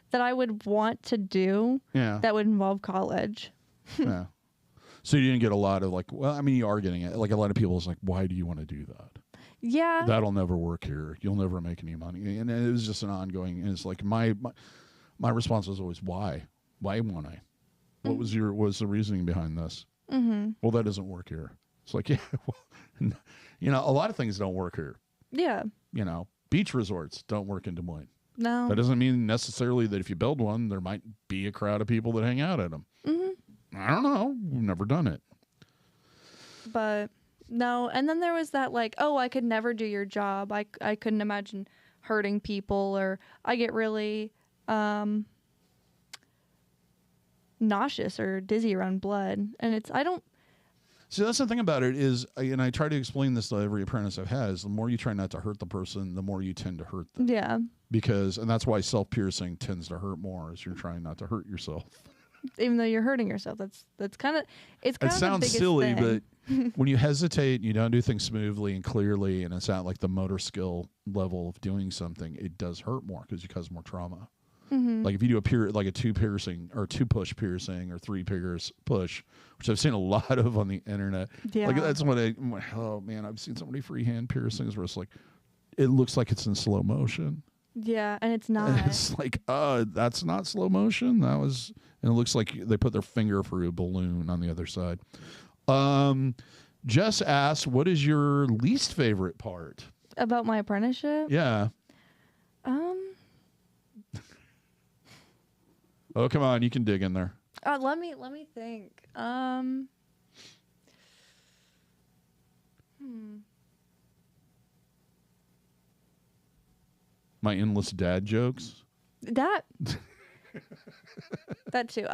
that I would want to do that would involve college. Yeah. So you didn't get a lot of like, well, I mean, you are getting it. Like a lot of people is like, "Why do you want to do that?" Yeah. That'll never work here. You'll never make any money. And it was just an ongoing, and it's like my response was always, why? Why won't I? What was the reasoning behind this? Mm-hmm. Well, that doesn't work here. It's like, a lot of things don't work here. Yeah. Beach resorts don't work in Des Moines. No. That doesn't mean necessarily that if you build one, there might be a crowd of people that hang out at them. Mm-hmm. I don't know. We've never done it. But no. And then there was that like, "Oh, I could never do your job. I couldn't imagine hurting people," or I get really nauseous or dizzy around blood. And See, that's the thing about it is, and I try to explain this to every apprentice I've had, is the more you try not to hurt the person, the more you tend to hurt them. Yeah. And that's why self-piercing tends to hurt more, is you're trying not to hurt yourself. Even though you're hurting yourself, it's kind of it sounds silly, but when you hesitate and you don't do things smoothly and clearly, and it's at like the motor skill level of doing something, it does hurt more because you cause more trauma. Mm-hmm. Like if you do a 2 piercing or 2 push piercing or 3 push, which I've seen a lot of on the internet. Yeah. Like that's what oh man, I've seen so many freehand piercings where it's like, it looks like it's in slow motion. Yeah, and it's not. And it's like, that's not slow motion. That was, and it looks like they put their finger through a balloon on the other side. Jess asked, what is your least favorite part? About my apprenticeship? Yeah. Oh, come on. You can dig in there. Let me think. My endless dad jokes. That too.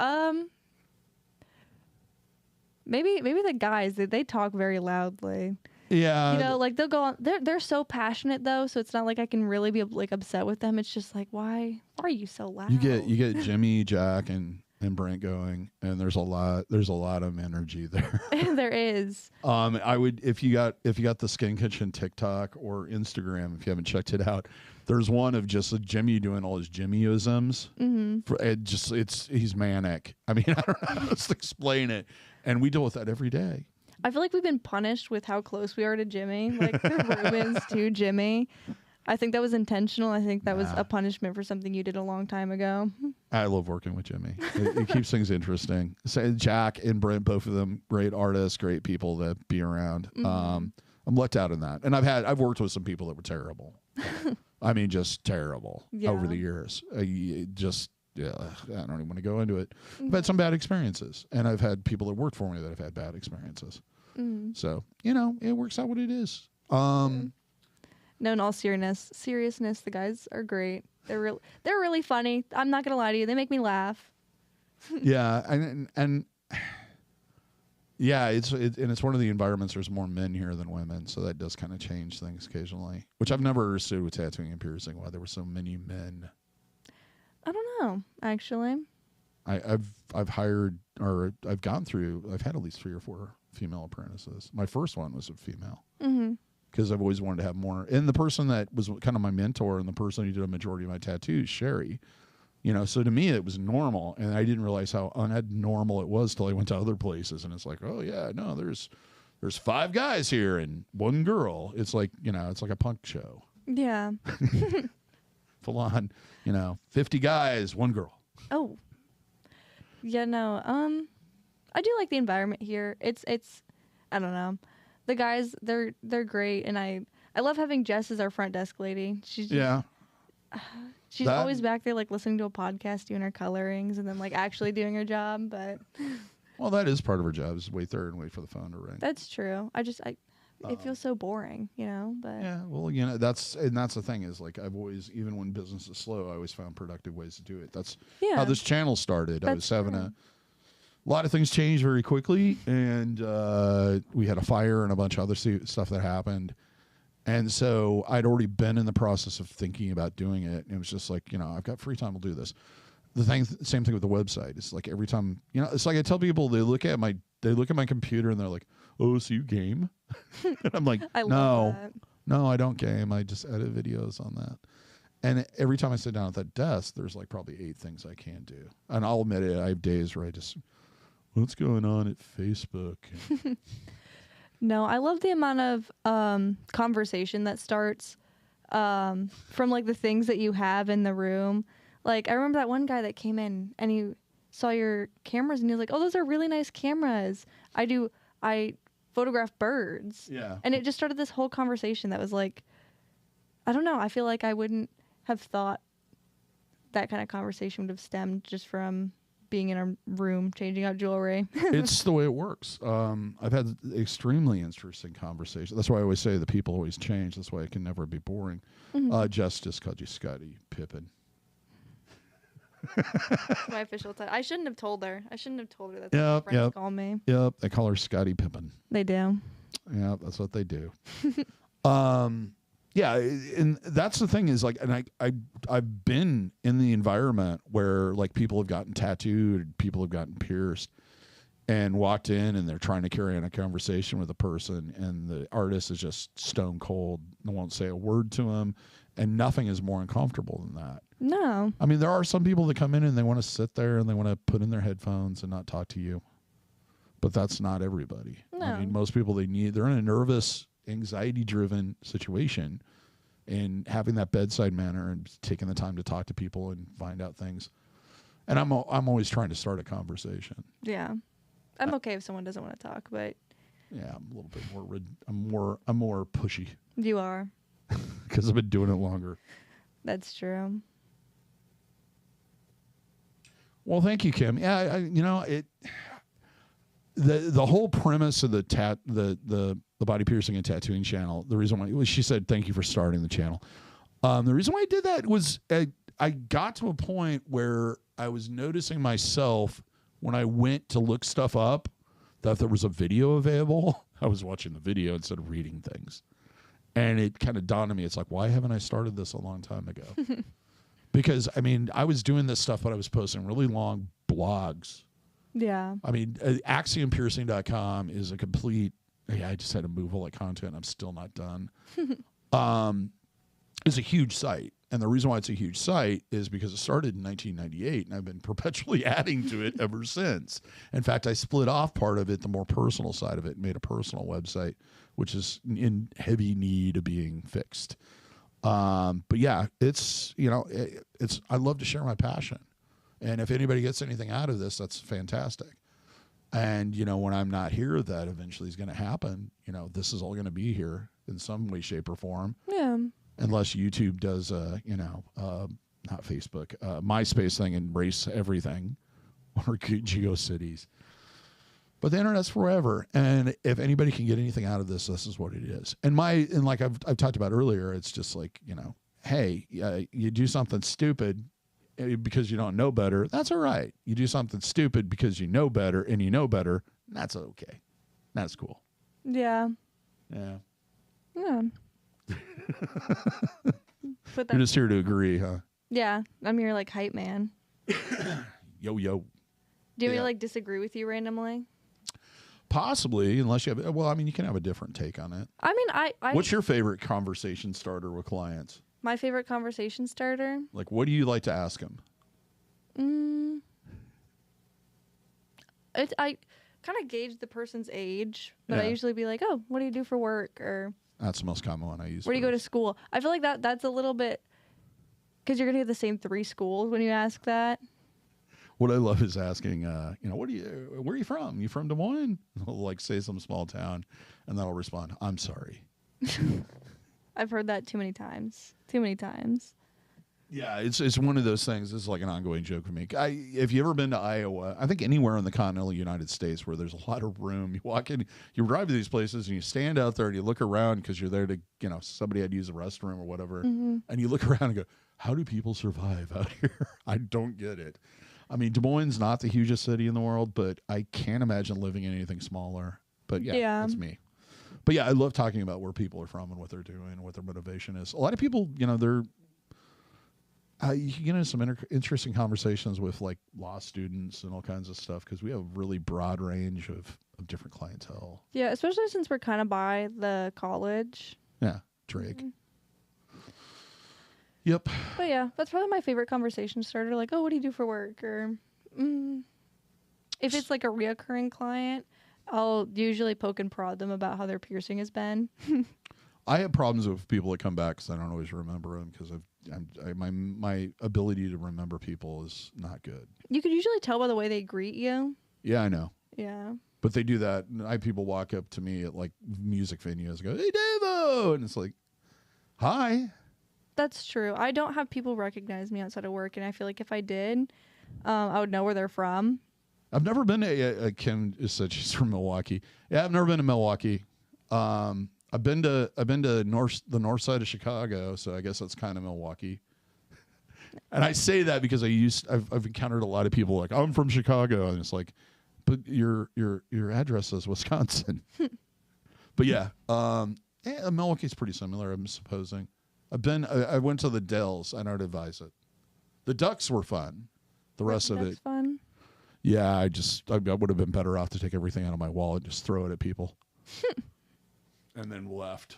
Maybe the guys they talk very loudly. Yeah. You know, like they'll go on. They're so passionate though, so it's not like I can really be like upset with them. It's just like, why are you so loud? You get Jimmy, Jack, and Brent going, and there's a lot of energy there. There is. I would, if you got the Skin Kitchen TikTok or Instagram, if you haven't checked it out, there's one of just Jimmy doing all his Jimmyisms. Mm-hmm. He's manic. I mean, I don't know how else to explain it, and we deal with that every day. I feel like we've been punished with how close we are to Jimmy. Like the Rubens to Jimmy. I think that was intentional. I think that was a punishment for something you did a long time ago. I love working with Jimmy. It keeps things interesting. So Jack and Brent, both of them, great artists, great people to be around. I'm lucked out in that. And I've worked with some people that were terrible. I mean, just terrible over the years. I don't even want to go into it. I've had some bad experiences, and I've had people that worked for me that have had bad experiences. So, it works out what it is. No, in all seriousness, the guys are great. They're really funny. I'm not gonna lie to you. They make me laugh. Yeah, and yeah, it's one of the environments. There's more men here than women, so that does kind of change things occasionally. Which I've never understood with tattooing and piercing, why there were so many men. I don't know, actually. I've hired, or I've gone through. I've had at least 3 or 4 female apprentices. My first one was a female. Mm-hmm. Because I've always wanted to have more. And the person that was kind of my mentor and the person who did a majority of my tattoos, Sherry, so to me it was normal. And I didn't realize how unnormal it was till I went to other places. And it's like, oh, yeah, no, there's 5 guys here and 1 girl. It's like, it's like a punk show. Yeah. Full on, 50 guys, 1 girl. Oh. Yeah, no. I do like the environment here. It's I don't know. The guys, they're great, and I love having Jess as our front desk lady. She's always back there like listening to a podcast, doing her colorings, and then like actually doing her job. But well, that is part of her job, is wait there and wait for the phone to ring. That's true. It feels so boring, But yeah, well, that's the thing is like I've always, even when business is slow, I always found productive ways to do it. That's how this channel started. I was having a lot of things changed very quickly, and we had a fire and a bunch of other stuff that happened. And so I'd already been in the process of thinking about doing it. And it was just like, I've got free time, I'll do this. Same thing with the website. It's like every time, it's like I tell people, they look at my computer and they're like, oh, so you game? And I'm like, no, I don't game. I just edit videos on that. And every time I sit down at that desk, there's like probably 8 things I can do. And I'll admit it, I have days where I just, what's going on at Facebook? No, I love the amount of conversation that starts from like the things that you have in the room. Like I remember that one guy that came in and he saw your cameras and he was like, "Oh, those are really nice cameras. I photograph birds." Yeah. And it just started this whole conversation that was like, I don't know. I feel like I wouldn't have thought that kind of conversation would have stemmed just from being in a room changing out jewelry. It's the way it works. I've had extremely interesting conversations. That's why I always say the people always change. That's why it can never be boring. Jess just called you Scotty Pippen. My official title. I shouldn't have told her. That's what my friends call me. Yep, they call her Scotty Pippen. They do. Yeah, that's what they do. Yeah, and that's the thing is like, and I've been in the environment where like people have gotten tattooed, people have gotten pierced, and walked in and they're trying to carry on a conversation with a person, and the artist is just stone cold and won't say a word to him, and nothing is more uncomfortable than that. No. I mean, there are some people that come in and they want to sit there and they want to put in their headphones and not talk to you, but that's not everybody. No. I mean, most people they're in a nervous, anxiety-driven situation, and having that bedside manner and taking the time to talk to people and find out things. And I'm always trying to start a conversation. Yeah. I'm okay if someone doesn't want to talk, but yeah, I'm a little bit more I'm more pushy. You are. Because I've been doing it longer. That's true. Well, thank you, Kim. Yeah, the whole premise of the body piercing and tattooing channel, the reason why she said thank you for starting the channel. The reason why I did that was I got to a point where I was noticing myself when I went to look stuff up that if there was a video available, I was watching the video instead of reading things. And it kind of dawned on me, it's like, why haven't I started this a long time ago? Because, I mean, I was doing this stuff, but I was posting really long blogs. Yeah. I mean, axiompiercing.com is a complete, I just had to move all that content. I'm still not done. It's a huge site. And the reason why it's a huge site is because it started in 1998, and I've been perpetually adding to it ever since. In fact, I split off part of it, the more personal side of it, and made a personal website, which is in heavy need of being fixed. But yeah, it's, I love to share my passion. And if anybody gets anything out of this, that's fantastic. And, when I'm not here, that eventually is going to happen. This is all going to be here in some way, shape, or form. Yeah. Unless YouTube does, not Facebook, MySpace thing and erase everything, or GeoCities. But the internet's forever, and if anybody can get anything out of this, this is what it is. And like I've talked about earlier, it's just like, hey, you do something stupid because you don't know better. That's all right. You do something stupid because you know better, and you know better. That's okay. That's cool. Yeah. Yeah. Yeah. You're just here to agree, huh? Yeah, I'm your hype man. Yo. Do you want me to disagree with you randomly? Possibly, unless you have. Well, I mean, you can have a different take on it. I mean, I What's your favorite conversation starter with clients? My favorite conversation starter? What do you like to ask them? I kind of gauge the person's age, but I usually be like, "Oh, what do you do for work?" Or that's the most common one I use. Where do you go to school? I feel like that's a little bit, because you're gonna get the same 3 schools when you ask that. What I love is asking, where are you from? You from Des Moines? I'll say some small town, and then I'll respond, I'm sorry. I've heard that too many times. Too many times. Yeah, it's one of those things. This is like an ongoing joke for me. If you ever been to Iowa, I think anywhere in the continental United States where there's a lot of room, you walk in, you drive to these places, and you stand out there and you look around because you're there to, somebody had to use a restroom or whatever, and you look around and go, how do people survive out here? I don't get it. I mean, Des Moines is not the hugest city in the world, but I can't imagine living in anything smaller. But yeah, that's me. But yeah, I love talking about where people are from and what they're doing and what their motivation is. A lot of people, they're you get into some interesting conversations with law students and all kinds of stuff because we have a really broad range of different clientele. Yeah, especially since we're kind of by the college. Yeah, Drake. Yep. But yeah, that's probably my favorite conversation starter. Oh, what do you do for work? Or if it's a reoccurring client, I'll usually poke and prod them about how their piercing has been. I have problems with people that come back because I don't always remember them because my ability to remember people is not good. You could usually tell by the way they greet you. Yeah, I know. Yeah. But they do that. I have people walk up to me at music venues and go, "Hey, DaVo!" And it's like, "Hi." That's true. I don't have people recognize me outside of work, and I feel like if I did, I would know where they're from. I've never been to Kim said she's from Milwaukee. Yeah, I've never been to Milwaukee. I've been to the north side of Chicago, so I guess that's kind of Milwaukee. And I say that because I've encountered a lot of people I'm from Chicago, and it's but your address is Wisconsin. But yeah, Milwaukee's pretty similar, I'm supposing. I went to the Dells. I don't advise it. The Ducks were fun. The rest of it, fun. Yeah, I would have been better off to take everything out of my wallet and just throw it at people. And then left.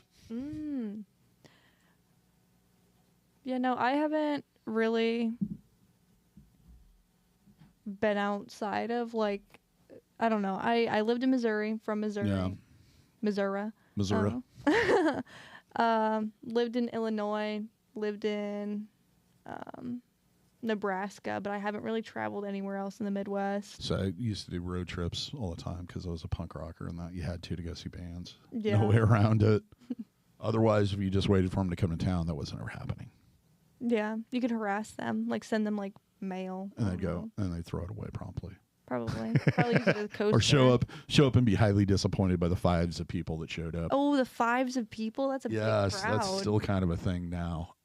Yeah, no, I haven't really been outside of I don't know. I lived in Missouri, from Missouri. Yeah. Missouri. Lived in Illinois, lived in Nebraska, but I haven't really traveled anywhere else in the Midwest. So I used to do road trips all the time because I was a punk rocker, and that you had to go see bands. Yeah. No way around it. Otherwise, if you just waited for them to come to town, that wasn't ever happening. Yeah, you could harass them, like send them like mail. And they'd go, and they'd throw it away promptly. Probably use it as a coaster. Or show up and be highly disappointed by the fives of people that showed up. Oh, the fives of people? That's a big crowd. Yes, that's still kind of a thing now.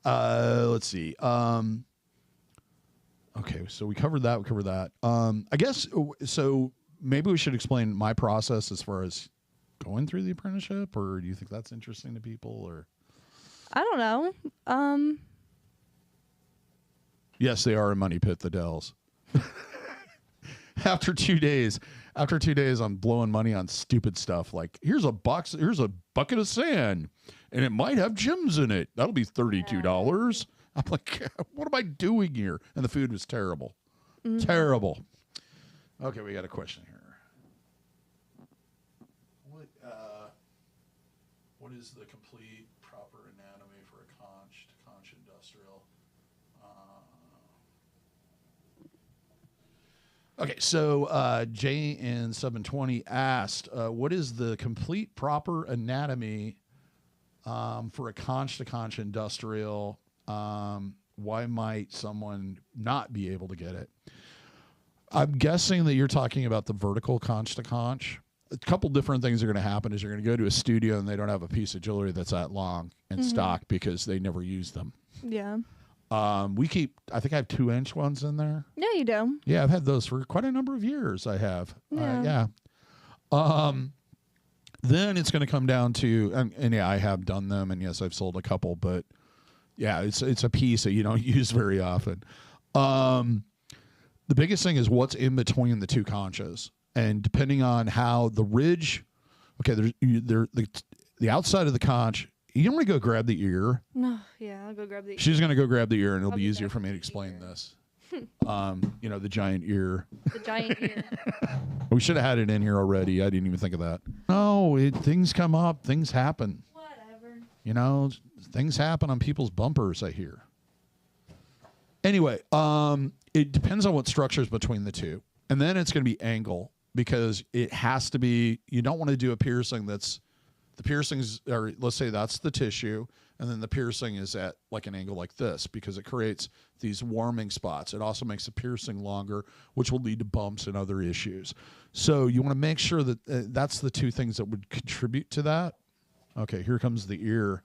Let's see. Okay, so we covered that. I guess, so maybe we should explain my process as far as going through the apprenticeship, or do you think that's interesting to people, or? I don't know. Yes, they are a money pit, the Dells. After 2 days, I'm blowing money on stupid stuff like here's a bucket of sand, and it might have gems in it. That'll be $32. I'm like, what am I doing here? And the food was terrible, terrible. Okay, we got a question here. What is the complete proper anatomy for a conch industrial? Okay, so Jay in 720 asked, what is the complete proper anatomy for a conch-to-conch industrial? Why might someone not be able to get it? I'm guessing that you're talking about the vertical conch-to-conch. A couple different things are going to happen is you're going to go to a studio and they don't have a piece of jewelry that's that long in stock because they never use them. Yeah. I think I have 2-inch ones in there. Yeah, you do. Yeah, I've had those for quite a number of years. I have. Yeah. Then it's going to come down to, and yeah, I have done them, and yes, I've sold a couple, but yeah, it's a piece that you don't use very often. The biggest thing is what's in between the two conches, and depending on how the ridge, okay, the outside of the conch. You want to go grab the ear? No, yeah, I'll go grab the ear. She's going to go grab the ear, and it'll be easier for me to explain this. The giant ear. The giant ear. We should have had it in here already. I didn't even think of that. No, things come up. Things happen. Whatever. Things happen on people's bumpers, I hear. Anyway, it depends on what structures between the two. And then it's going to be angle, because it has to be, you don't want to do a piercing that's, the piercings are, let's say that's the tissue, and then the piercing is at like an angle like this, because it creates these warming spots. It also makes the piercing longer, which will lead to bumps and other issues. So you want to make sure that that's the two things that would contribute to that. Okay, here comes the ear.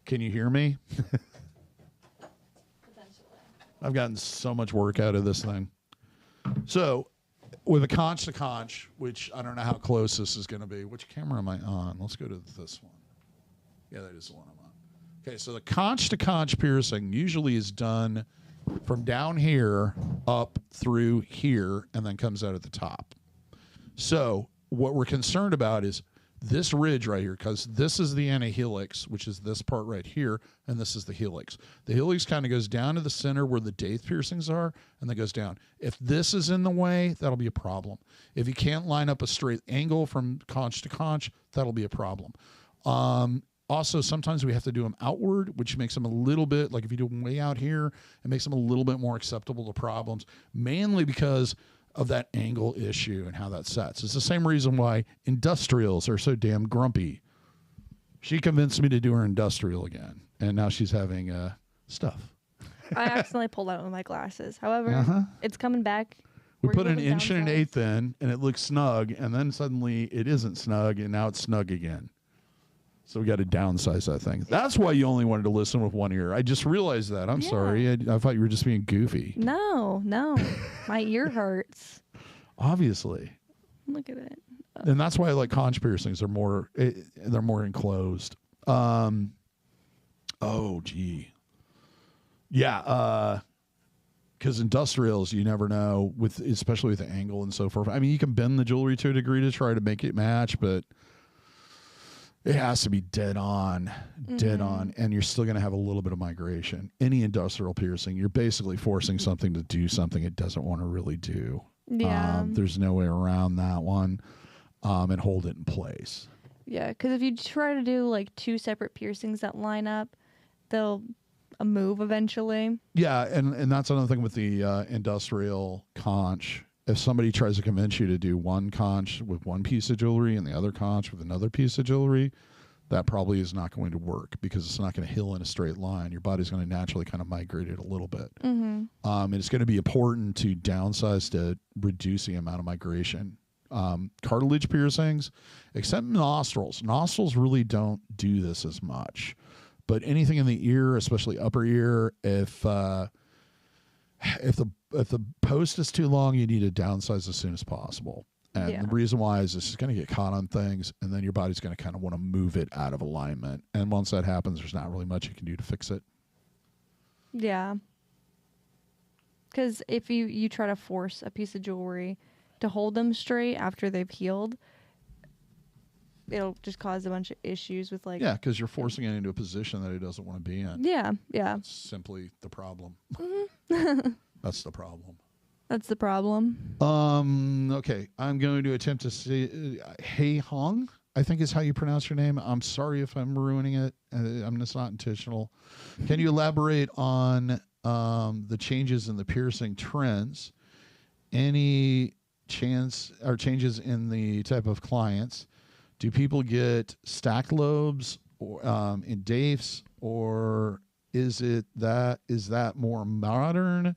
Can you hear me? I've gotten so much work out of this thing. So with a conch to conch, which I don't know how close this is going to be. Which camera am I on? Let's go to this one. Yeah, that is the one I'm on. Okay, so the conch to conch piercing usually is done from down here up through here and then comes out at the top. So what we're concerned about is this ridge right here, because this is the antihelix, which is this part right here, and this is the helix. The helix kind of goes down to the center where the date piercings are, and then goes down. If this is in the way, that'll be a problem. If you can't line up a straight angle from conch to conch, that'll be a problem. Also, sometimes we have to do them outward, which makes them a little bit, like if you do them way out here, it makes them a little bit more acceptable to problems, mainly because of that angle issue and how that sets. It's the same reason why industrials are so damn grumpy. She convinced me to do her industrial again, and now she's having stuff. I accidentally pulled out one of my glasses. However, it's coming back. We put an inch and an eighth in, and it looks snug, and then suddenly it isn't snug, and now it's snug again. So we got to downsize that thing. That's why you only wanted to listen with one ear. I just realized that. I'm sorry. I thought you were just being goofy. No. My ear hurts. Obviously. Look at it. And that's why I like conch piercings. They're more enclosed. Oh, gee. Yeah. Because industrials, you never know, especially with the angle and so forth. I mean, you can bend the jewelry to a degree to try to make it match, but it has to be dead on, and you're still going to have a little bit of migration. Any industrial piercing, you're basically forcing something to do something it doesn't want to really do. Yeah. There's no way around that one, and hold it in place. Yeah, because if you try to do like two separate piercings that line up, they'll move eventually. Yeah, and that's another thing with the industrial conch. If somebody tries to convince you to do one conch with one piece of jewelry and the other conch with another piece of jewelry, that probably is not going to work because it's not going to heal in a straight line. Your body's going to naturally kind of migrate it a little bit. And it's going to be important to downsize to reduce the amount of migration. Cartilage piercings, except nostrils. Nostrils really don't do this as much. But anything in the ear, especially upper ear, if the post is too long, you need to downsize as soon as possible. And the reason why is this is going to get caught on things, and then your body's going to kind of want to move it out of alignment. And once that happens, there's not really much you can do to fix it. Yeah. Because if you try to force a piece of jewelry to hold them straight after they've healed, it'll just cause a bunch of issues with like... Yeah, because you're forcing it into a position that it doesn't want to be in. Yeah. That's simply the problem. That's the problem. That's the problem. Okay, I'm going to attempt to say Hey Hong, I think is how you pronounce your name. I'm sorry if I'm ruining it. It's not intentional. Can you elaborate on the changes in the piercing trends? Any chance or changes in the type of clients? Do people get stacked lobes or in DAFs, or is that more modern?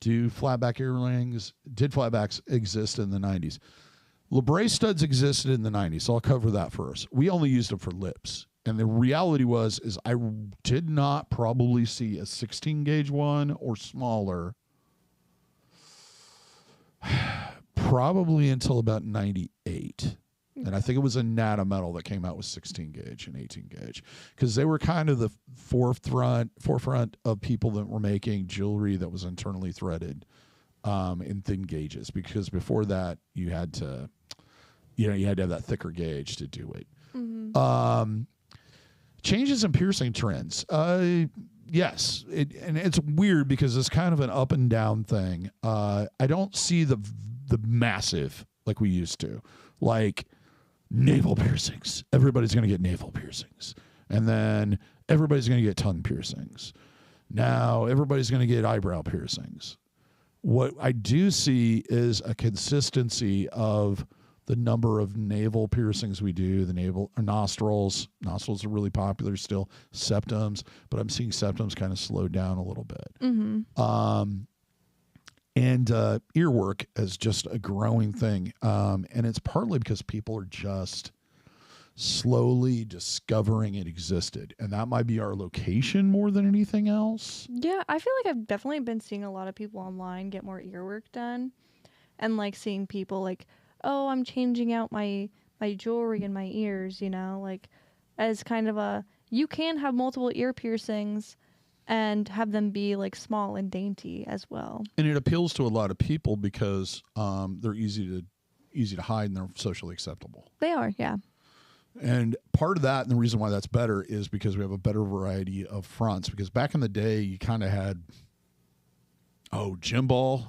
Did flatbacks exist in the 90s? LeBray studs existed in the 90s, so I'll cover that first. We only used them for lips. And the reality is I did not probably see a 16 gauge one or smaller probably until about 98. And I think it was Anatometal that came out with 16 gauge and 18 gauge because they were kind of the forefront of people that were making jewelry that was internally threaded in thin gauges, because before that you had to have that thicker gauge to do it. Changes in piercing trends. Yes, and it's weird because it's kind of an up and down thing. I don't see the massive like we used to, like navel piercings. Everybody's going to get navel piercings, and then everybody's going to get tongue piercings. Now everybody's going to get eyebrow piercings. What I do see is a consistency of the number of navel piercings we do. The navel, nostrils are really popular still. Septums, but I'm seeing septums kind of slow down a little bit. And earwork is just a growing thing. And it's partly because people are just slowly discovering it existed. And that might be our location more than anything else. Yeah, I feel like I've definitely been seeing a lot of people online get more earwork done. And like seeing people like, oh, I'm changing out my jewelry in my ears, like as kind of you can have multiple ear piercings and have them be like small and dainty as well. And it appeals to a lot of people because they're easy to hide and they're socially acceptable. They are, yeah. And part of that, and the reason why that's better, is because we have a better variety of fronts. Because back in the day, you kind of had, gin ball.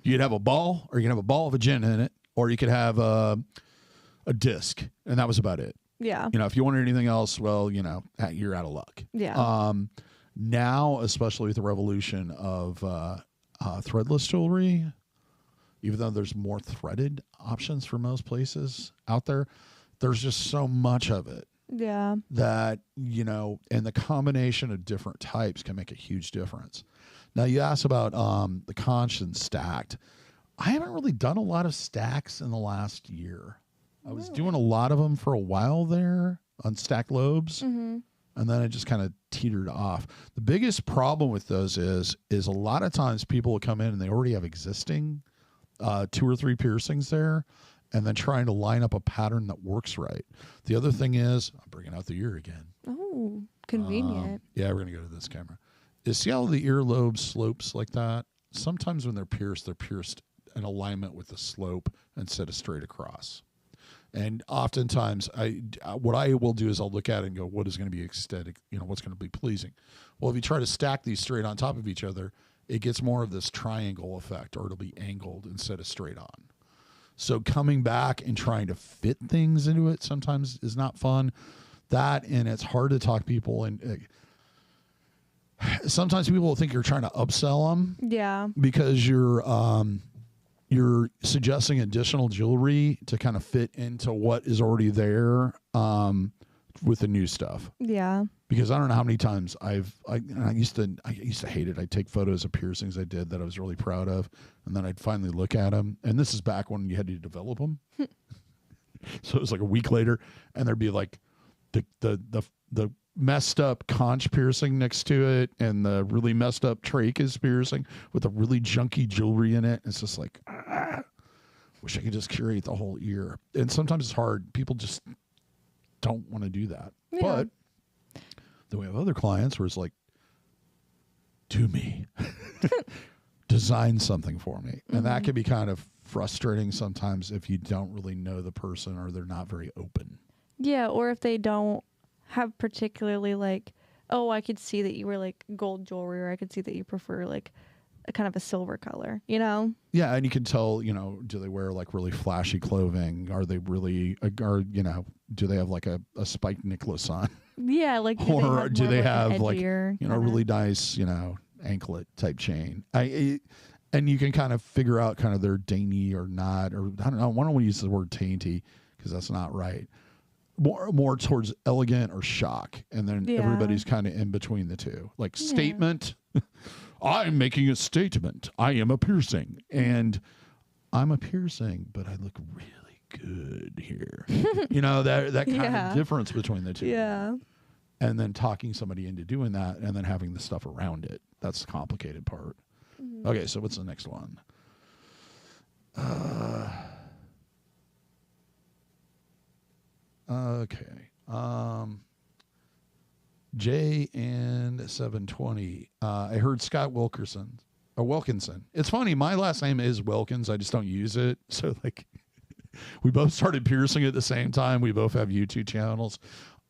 You'd have a ball, or you could have a ball of a gin in it, or you could have a disc, and that was about it. Yeah. If you wanted anything else, well, you're out of luck. Yeah. Now, especially with the revolution of threadless jewelry, even though there's more threaded options for most places out there, there's just so much of it. Yeah. That, and the combination of different types can make a huge difference. Now, you asked about the conch and stacked. I haven't really done a lot of stacks in the last year. I was doing a lot of them for a while there on stacked lobes. And then it just kind of teetered off. The biggest problem with those is a lot of times people will come in and they already have existing 2 or 3 piercings there, and then trying to line up a pattern that works right. The other thing is, I'm bringing out the ear again. Oh, convenient. Yeah, we're going to go to this camera. See how the earlobe slopes like that? Sometimes when they're pierced in alignment with the slope instead of straight across. And oftentimes, what I will do is I'll look at it and go, what is going to be aesthetic? What's going to be pleasing? Well, if you try to stack these straight on top of each other, it gets more of this triangle effect, or it'll be angled instead of straight on. So coming back and trying to fit things into it sometimes is not fun. That, and it's hard to talk people, and sometimes people will think you're trying to upsell them. Yeah. Because you're suggesting additional jewelry to kind of fit into what is already there with the new stuff. Yeah. Because I don't know how many times I used to hate it. I'd take photos of piercings I did that I was really proud of, and then I'd finally look at them. And this is back when you had to develop them. So it was like a week later, and there'd be like the messed up conch piercing next to it, and the really messed up trachea piercing with the really junky jewelry in it. It's just like, wish I could just curate the whole ear. And sometimes it's hard. People just don't want to do that. Yeah. But then we have other clients where it's like, do me, design something for me. And that can be kind of frustrating sometimes if you don't really know the person or they're not very open. Yeah, or if they don't have particularly like, oh, I could see that you were like gold jewelry, or I could see that you prefer like a kind of a silver color, you know? Yeah, and you can tell, you know, do they wear like really flashy clothing? Are they really, you know, do they have like a spiked necklace on? Yeah, like Or do they have an like, edgier you know, kinda- really nice, you know, anklet type chain? And you can kind of figure out kind of their dainty or not, or I don't know. I don't want to use the word dainty because that's not right. More towards elegant or shock, and then Yeah. everybody's kind of in between the two. Like statement, I'm making a statement. I am a piercing, and I'm a piercing, but I look really good here. You know, that kind Yeah. of difference between the two. Yeah. And then talking somebody into doing that, and then having the stuff around it. That's the complicated part. Okay, so what's the next one? Okay. J and 720. I heard Scott Wilkinson. It's funny. My last name is Wilkins. I just don't use it. So like, we both started piercing at the same time. We both have YouTube channels.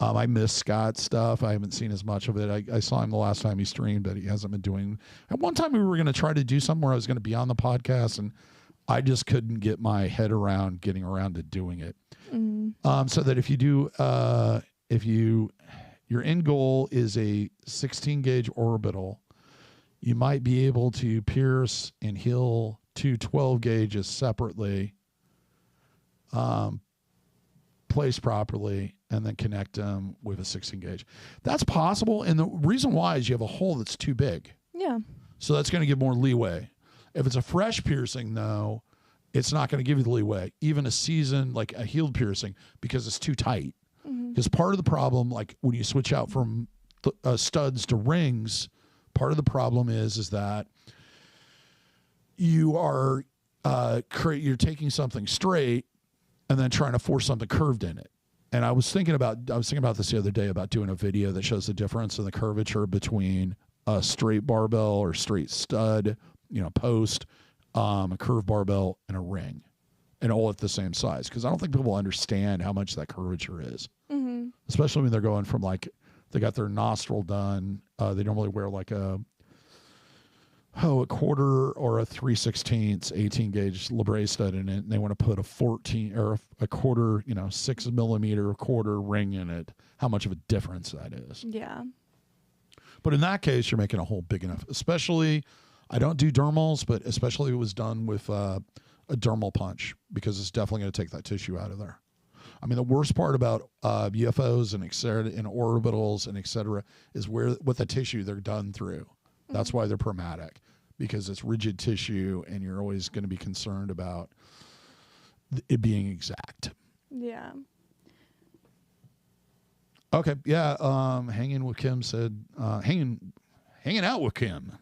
I miss Scott's stuff. I haven't seen as much of it. I saw him the last time he streamed, but he hasn't been doing. At one time, we were going to try to do something where I was going to be on the podcast, and I just couldn't get my head around getting around to doing it. So that if you do, your end goal is a 16 gauge orbital, you might be able to pierce and heal two 12 gauges separately, placed properly, and then connect them with a 16 gauge. That's possible. And the reason why is you have a hole that's too big. Yeah. So that's going to give more leeway. If it's a fresh piercing, though, it's not going to give you the leeway. Even a seasoned, like a healed piercing, because it's too tight. Because part of the problem, like when you switch out from studs to rings, part of the problem is that you are you're taking something straight and then trying to force something curved in it. And I was thinking about this the other day about doing a video that shows the difference in the curvature between a straight barbell or straight stud, you know, post, a curved barbell, and a ring, and all at the same size. Because I don't think people understand how much that curvature is, especially when they're going from like they got their nostril done. They normally wear like a quarter or a 3/16 18 gauge Libre stud in it, and they want to put a 14 or a quarter, 6 millimeter quarter ring in it. How much of a difference that is. Yeah. But in that case, you're making a hole big enough. Especially, I don't do dermals, but especially if it was done with a dermal punch, because it's definitely going to take that tissue out of there. I mean, the worst part about UFOs and et cetera, and orbitals and et cetera, is what the tissue they're done through. That's why they're permatic, because it's rigid tissue, and you're always going to be concerned about it being exact. Yeah. Okay, yeah. Hanging with Kim said, hanging out with Kim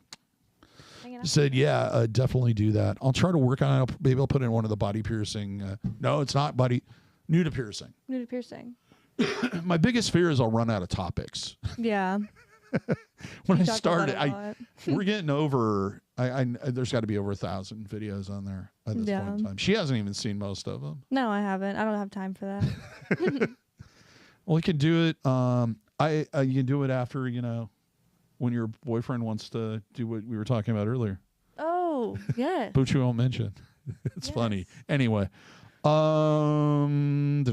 said, yeah, definitely do that. I'll try to work on it. Maybe I'll put in one of the body piercing. No, it's not body. Nude piercing. Nude piercing. My biggest fear is I'll run out of topics. Yeah. When I started, we're getting over. There's got to be over 1,000 videos on there at this point in time. She hasn't even seen most of them. No, I haven't. I don't have time for that. Well, you can do it. You can do it after, when your boyfriend wants to do what we were talking about earlier. Oh, yeah. But you won't mention. It's funny. Anyway, hanging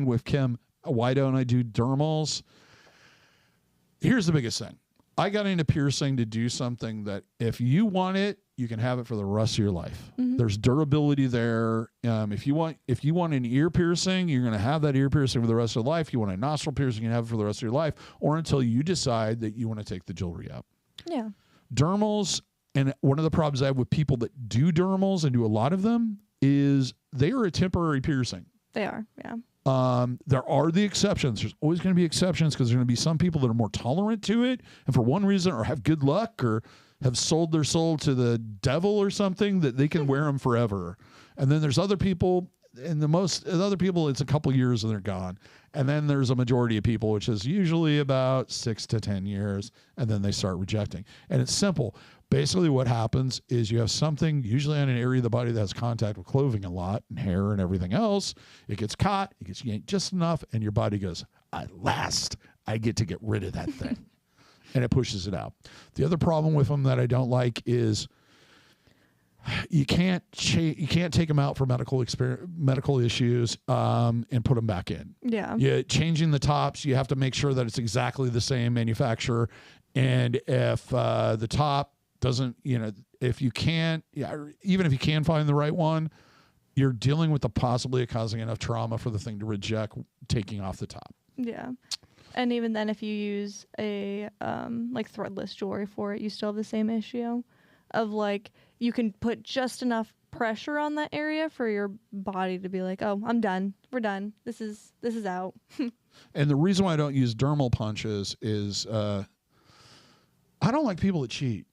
with Kim. Why don't I do dermals? Here's the biggest thing. I got into piercing to do something that if you want it, you can have it for the rest of your life. There's durability there. If you want an ear piercing, you're going to have that ear piercing for the rest of your life. If you want a nostril piercing, you can have it for the rest of your life, or until you decide that you want to take the jewelry out. Yeah. Dermals, and one of the problems I have with people that do dermals and do a lot of them is they are a temporary piercing. They are, yeah. There are the exceptions. There's always going to be exceptions because there's going to be some people that are more tolerant to it, and for one reason, or have good luck, or have sold their soul to the devil or something, that they can wear them forever. And then there's other people, and other people, it's a couple years and they're gone. And then there's a majority of people, which is usually about 6 to 10 years, and then they start rejecting. And it's simple. Basically what happens is you have something, usually on an area of the body that has contact with clothing a lot, and hair and everything else. It gets caught, it gets yanked just enough, and your body goes, at last, I get to get rid of that thing. And it pushes it out. The other problem with them that I don't like is you can't take them out for medical issues and put them back in. Yeah. Changing the tops, you have to make sure that it's exactly the same manufacturer. And if the top doesn't, if you can't, even if you can find the right one, you're dealing with the possibility of causing enough trauma for the thing to reject taking off the top. Yeah. And even then, if you use a like threadless jewelry for it, you still have the same issue of like you can put just enough pressure on that area for your body to be like, oh, I'm done. We're done. This is out. And the reason why I don't use dermal punches is I don't like people that cheat.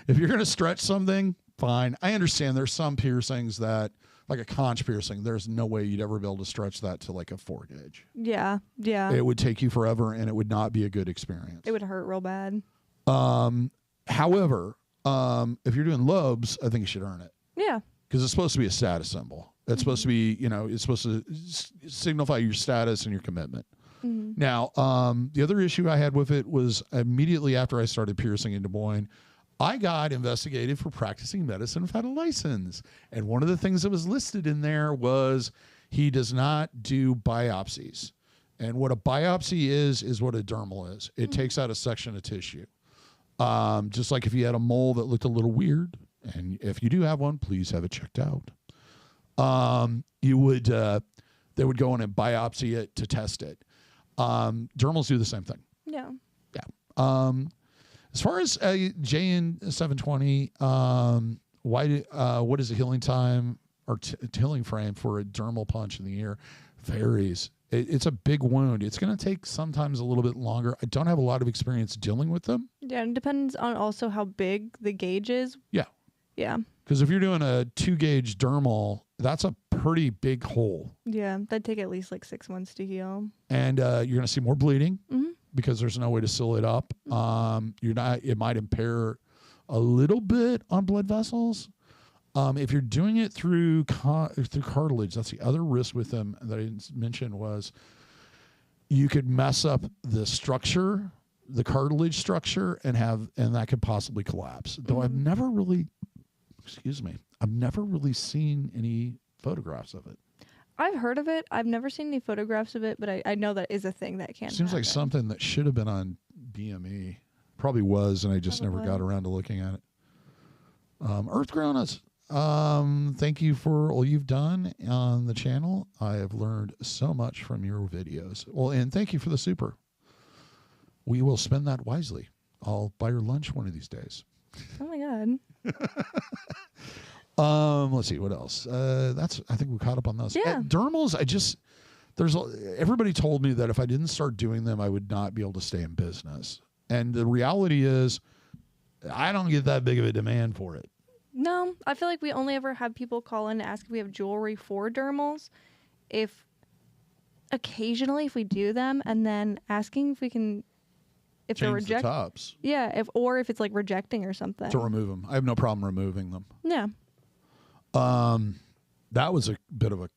If you're going to stretch something, fine. I understand there's some piercings that, like a conch piercing, there's no way you'd ever be able to stretch that to like a 4 gauge. Yeah. Yeah. It would take you forever, and it would not be a good experience. It would hurt real bad. However, if you're doing lobes, I think you should earn it. Yeah. Because it's supposed to be a status symbol. It's supposed to be, it's supposed to signify your status and your commitment. Now, the other issue I had with it was immediately after I started piercing in Des Moines, I got investigated for practicing medicine without a license. And one of the things that was listed in there was he does not do biopsies. And what a biopsy is what a dermal is. It takes out a section of tissue. Just like if you had a mole that looked a little weird, and if you do have one, please have it checked out. They would go in and biopsy it to test it. Dermals do the same thing. Yeah. Yeah. As far as JN720, what is the healing time or healing frame for a dermal punch in the ear? Varies. It's a big wound. It's going to take sometimes a little bit longer. I don't have a lot of experience dealing with them. Yeah, and it depends on also how big the gauge is. Yeah. Yeah. Because if you're doing a 2-gauge dermal, that's a pretty big hole. Yeah, that'd take at least like 6 months to heal. And you're going to see more bleeding because there's no way to seal it up. It might impair a little bit on blood vessels. If you're doing it through cartilage, that's the other risk with them that I didn't mention was you could mess up the structure, the cartilage structure, and that could possibly collapse. Though I've never really seen any photographs of it. I've heard of it. I've never seen any photographs of it, but I know that is a thing that can Seems happen. like something that should have been on BME. Probably was, and I just never got around to looking at it. Earth Growners, thank you for all you've done on the channel. I have learned so much from your videos. Well, and thank you for the super. We will spend that wisely. I'll buy your lunch one of these days. Oh my God. Let's see what else. I think we caught up on those. Yeah. Dermals, everybody told me that if I didn't start doing them, I would not be able to stay in business. And the reality is, I don't get that big of a demand for it. No, I feel like we only ever have people call in to ask if we have jewelry for dermals. If we do them, and then asking if we can, if they're Change the tops. Yeah, if it's like rejecting or something. To remove them. I have no problem removing them. Yeah. That was a bit of a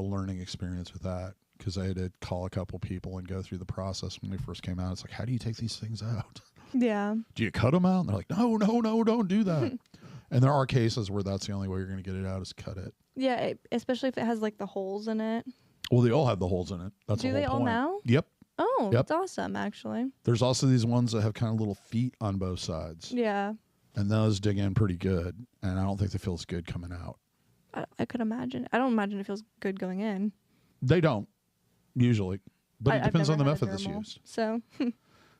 learning experience with that, because I had to call a couple people and go through the process when they first came out. It's like, how do you take these things out? Yeah. Do you cut them out? And they're like, no, don't do that. And there are cases where that's the only way you're going to get it out is cut it. Yeah, especially if it has like the holes in it. Well, they all have the holes in it. That's Do the whole they all point. now? Yep. Oh, Yep. that's awesome, actually. There's also these ones that have kind of little feet on both sides. Yeah. And those dig in pretty good. And I don't think they feel as good coming out. I could imagine. I don't imagine it feels good going in. They don't, usually. But it depends on the method that's used. So,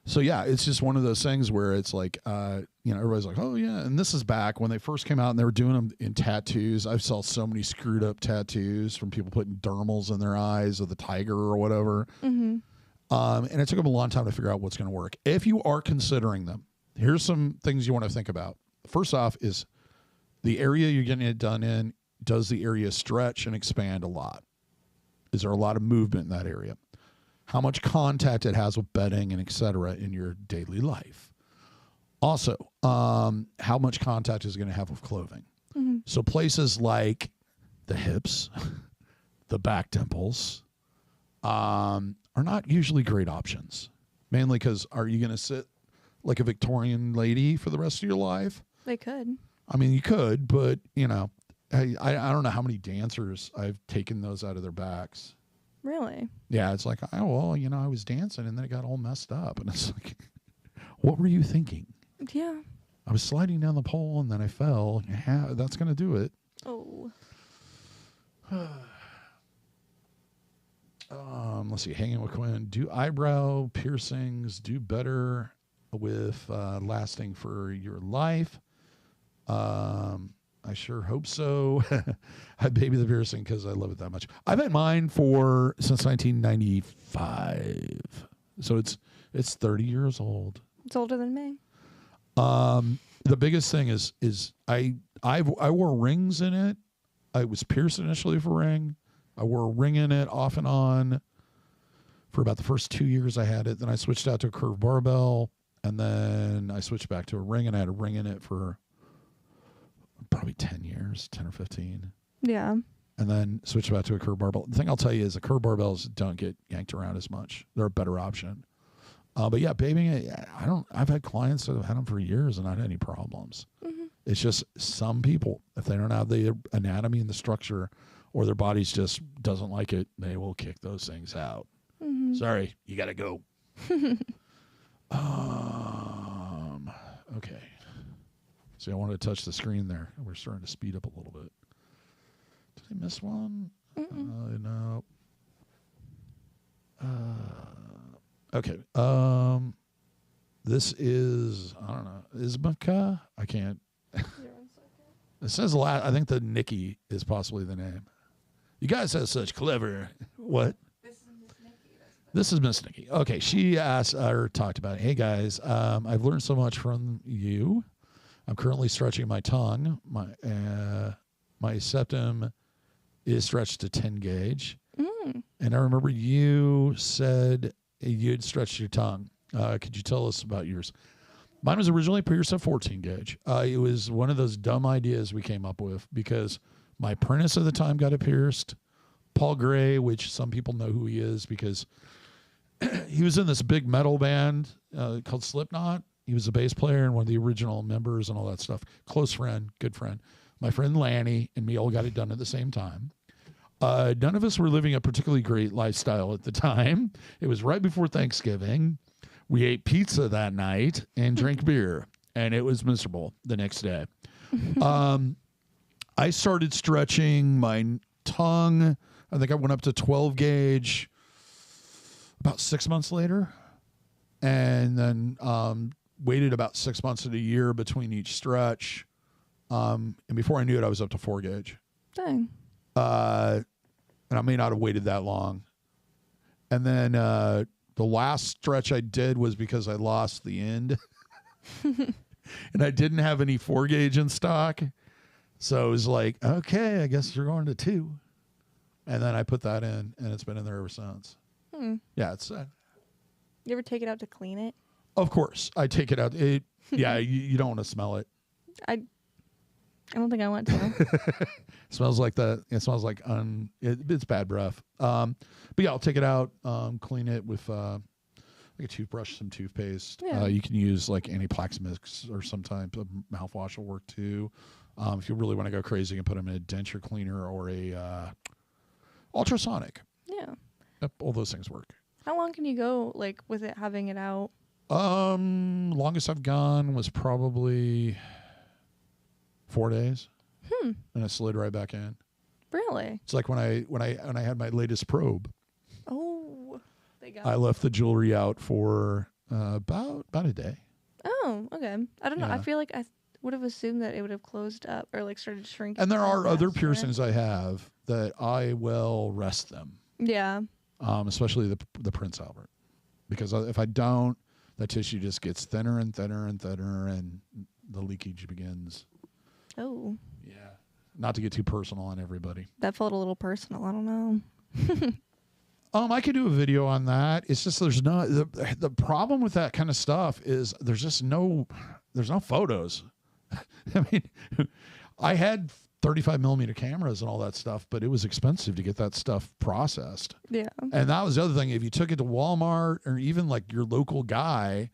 So, yeah, it's just one of those things where it's like, everybody's like, oh, yeah. And this is back when they first came out and they were doing them in tattoos. I saw so many screwed up tattoos from people putting dermals in their eyes of the tiger or whatever. mm-hmm. And it took them a long time to figure out what's going to work. If you are considering them, here's some things you want to think about. First off is the area you're getting it done in, does the area stretch and expand a lot? Is there a lot of movement in that area? How much contact it has with bedding and et cetera in your daily life? Also, how much contact is it going to have with clothing? Mm-hmm. So places like the hips, the back dimples, are not usually great options. Mainly because are you going to sit like a Victorian lady for the rest of your life? They could. I mean, you could, but, I don't know how many dancers I've taken those out of their backs. Really? Yeah, it's like, I was dancing and then it got all messed up. And it's like, what were you thinking? Yeah. I was sliding down the pole and then I fell. Yeah, that's going to do it. Oh. Let's see, hanging with Quinn. Do eyebrow piercings do better with lasting for your life? I sure hope so. I baby the piercing because I love it that much. I've had mine since 1995, so it's 30 years old. It's older than me. The biggest thing is I wore rings in it. I was pierced initially with a ring. I wore a ring in it off and on for about the first 2 years I had it. Then I switched out to a curved barbell, and then I switched back to a ring, and I had a ring in it for probably 10 years, 10 or 15. Yeah. And then switched back to a curved barbell. The thing I'll tell you is the curved barbells don't get yanked around as much. They're a better option. But yeah, babying it, I've had clients that have had them for years and not had any problems. Mm-hmm. It's just some people, if they don't have the anatomy and the structure or their bodies just doesn't like it, they will kick those things out. Mm-hmm. Sorry, you got to go. Okay. See, I wanted to touch the screen there. We're starting to speed up a little bit. Did I miss one? No. Okay. This is, I don't know, Ismaka? I can't. It says a lot. I think the Nikki is possibly the name. You guys have such clever, what? This is Miss Nikki. Okay, she asked or talked about, hey guys, I've learned so much from you. I'm currently stretching my tongue. My septum is stretched to 10 gauge. And I remember you said you'd stretched your tongue. Could you tell us about yours? Mine was originally pierced at 14 gauge. It was one of those dumb ideas we came up with because my apprentice at the time got it pierced. Paul Gray, which some people know who he is because he was in this big metal band called Slipknot. He was a bass player and one of the original members and all that stuff. Close friend, good friend. My friend Lanny and me all got it done at the same time. None of us were living a particularly great lifestyle at the time. It was right before Thanksgiving. We ate pizza that night and drank beer, and it was miserable the next day. I started stretching my tongue. I think I went up to 12 gauge about 6 months later, and then waited about 6 months to a year between each stretch. And before I knew it, I was up to 4 gauge. Dang. And I may not have waited that long. And then the last stretch I did was because I lost the end. And I didn't have any 4 gauge in stock. So it was like, okay, I guess you're going to 2. And then I put that in, and it's been in there ever since. Yeah, it's... You ever take it out to clean it? Of course. I take it out. Yeah, you don't want to smell it. I don't think I want to. It smells like that. It smells like it's bad breath. But yeah, I'll take it out, clean it with like a toothbrush, some toothpaste. Yeah. You can use like anti-plaque mix or some type of mouthwash will work too. If you really want to go crazy, you can put them in a denture cleaner or a ultrasonic. Yeah. Yep, all those things work. How long can you go like with it having it out? Longest I've gone was probably 4 days. And I slid right back in. Really? It's like when I had my latest probe. Oh, they got. I left the jewelry out for about a day. Oh, okay. I don't know. I Yeah. feel like I would have assumed that it would have closed up or like started shrinking. And there are other faster. piercings I have that I will rest them. Yeah. Especially the Prince Albert, because if I don't, that tissue just gets thinner and thinner and thinner, and the leakage begins. Oh. Yeah. Not to get too personal on everybody. That felt a little personal. I don't know. I could do a video on that. It's just there's no the problem with that kind of stuff is there's no photos. I mean, I had 35 millimeter cameras and all that stuff, but it was expensive to get that stuff processed. Yeah. And that was the other thing. If you took it to Walmart or even like your local guy,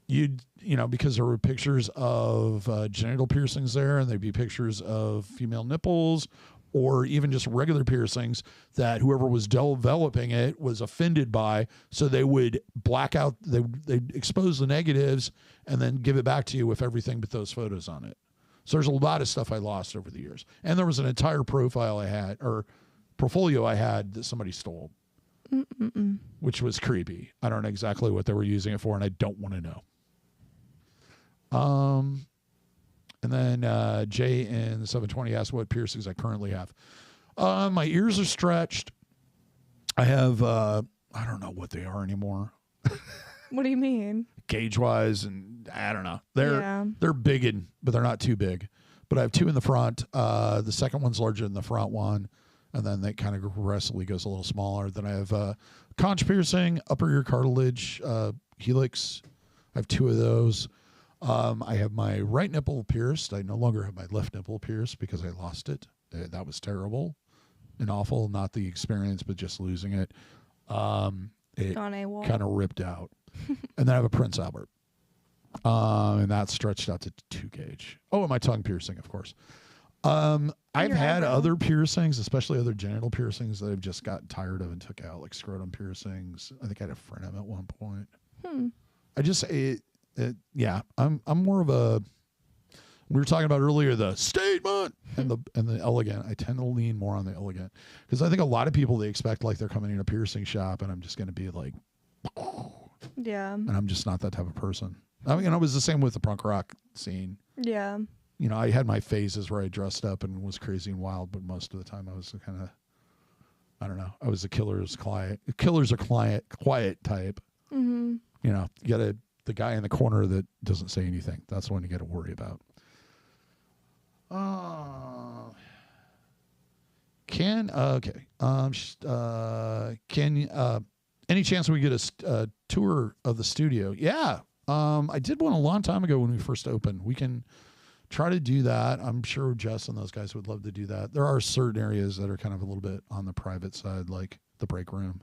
because there were pictures of genital piercings there, and there'd be pictures of female nipples, or even just regular piercings that whoever was developing it was offended by. So they would black out, they'd expose the negatives and then give it back to you with everything but those photos on it. So there's a lot of stuff I lost over the years. And there was an entire portfolio I had that somebody stole, which was creepy. I don't know exactly what they were using it for, and I don't want to know. And then Jay in the 720 asked what piercings I currently have. My ears are stretched. I have, I don't know what they are anymore. What do you mean? Gauge-wise, and I don't know. Yeah. They're big, but they're not too big. But I have two in the front. The second one's larger than the front one, and then that kind of progressively goes a little smaller. Then I have conch piercing, upper ear cartilage, helix. I have two of those. I have my right nipple pierced. I no longer have my left nipple pierced because I lost it. That was terrible and awful. Not the experience, but just losing it. It kind of ripped out. And then I have a Prince Albert. And that's stretched out to 2 gauge. Oh, and my tongue piercing, of course. I've had other piercings, especially other genital piercings that I've just gotten tired of and took out, like scrotum piercings. I think I had a frenum at one point. I'm more of a. We were talking about earlier the statement and the elegant. I tend to lean more on the elegant because I think a lot of people, they expect like they're coming in a piercing shop and I'm just going to be like, yeah. And I'm just not that type of person. I mean, it was the same with the punk rock scene. Yeah. I had my phases where I dressed up and was crazy and wild, but most of the time I was kind of, I don't know, I was a killer's quiet type. Mm-hmm. You got the guy in the corner that doesn't say anything. That's the one you got to worry about. Any chance we get a tour of the studio? Yeah. I did one a long time ago when we first opened. We can try to do that. I'm sure Jess and those guys would love to do that. There are certain areas that are kind of a little bit on the private side, like the break room,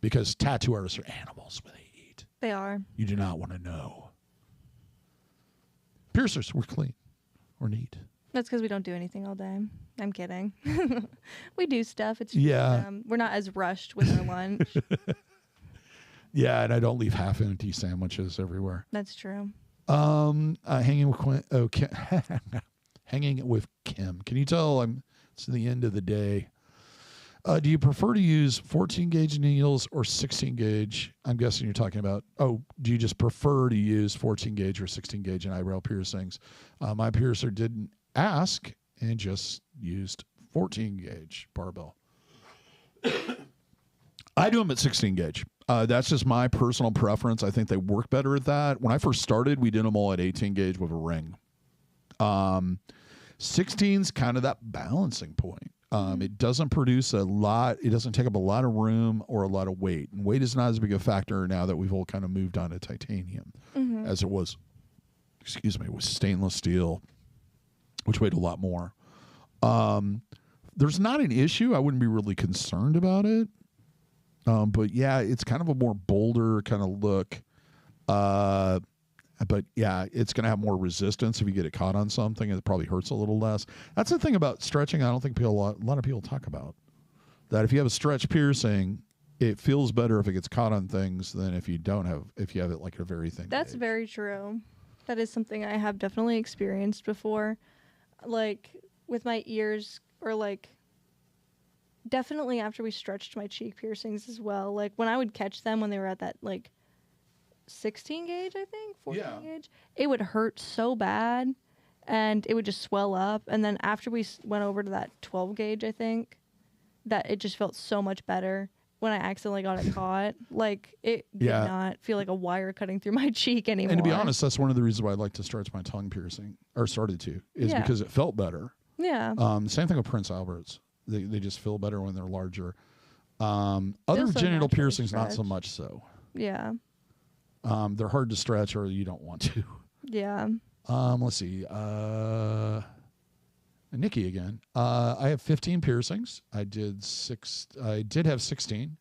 because tattoo artists are animals when they eat. They are. You do not want to know. Piercers, we're clean. We're neat. That's because we don't do anything all day. I'm kidding. We do stuff. It's yeah. We're not as rushed with our lunch. Yeah, and I don't leave half-empty sandwiches everywhere. That's true. Hanging with hanging with Kim. Can you tell it's the end of the day? Do you prefer to use 14 gauge needles or 16 gauge? I'm guessing you're talking about, do you just prefer to use 14 gauge or 16 gauge in eyebrow piercings? My piercer didn't ask and just used 14 gauge barbell. I do them at 16 gauge. That's just my personal preference. I think they work better at that. When I first started, we did them all at 18 gauge with a ring. 16's kind of that balancing point. It doesn't produce a lot. It doesn't take up a lot of room or a lot of weight. And weight is not as big a factor now that we've all kind of moved on to titanium as it was, with stainless steel, which weighed a lot more. There's not an issue. I wouldn't be really concerned about it. But yeah, it's kind of a more bolder kind of look. But yeah, it's going to have more resistance if you get it caught on something. It probably hurts a little less. That's the thing about stretching. I don't think a lot of people talk about that. If you have a stretch piercing, it feels better if it gets caught on things than if you have it like a very thin. That's gauge. very true. That is something I have definitely experienced before, like with my ears, or like definitely after we stretched my cheek piercings as well. Like when I would catch them when they were at that like 16 gauge, I think 14 gauge, it would hurt so bad and it would just swell up. And then after we went over to that 12 gauge, I think that it just felt so much better when I accidentally got it caught. Like it did not feel like a wire cutting through my cheek anymore. And to be honest, that's one of the reasons why I like to stretch my tongue piercing, or started to, is because it felt better. Yeah. Same thing with Prince Albert's. They just feel better when they're larger. Other so genital piercings, not so stretched. much so. Yeah. They're hard to stretch, or you don't want to. Yeah. Let's see. Nikki again. I have 15 piercings. I did have 16.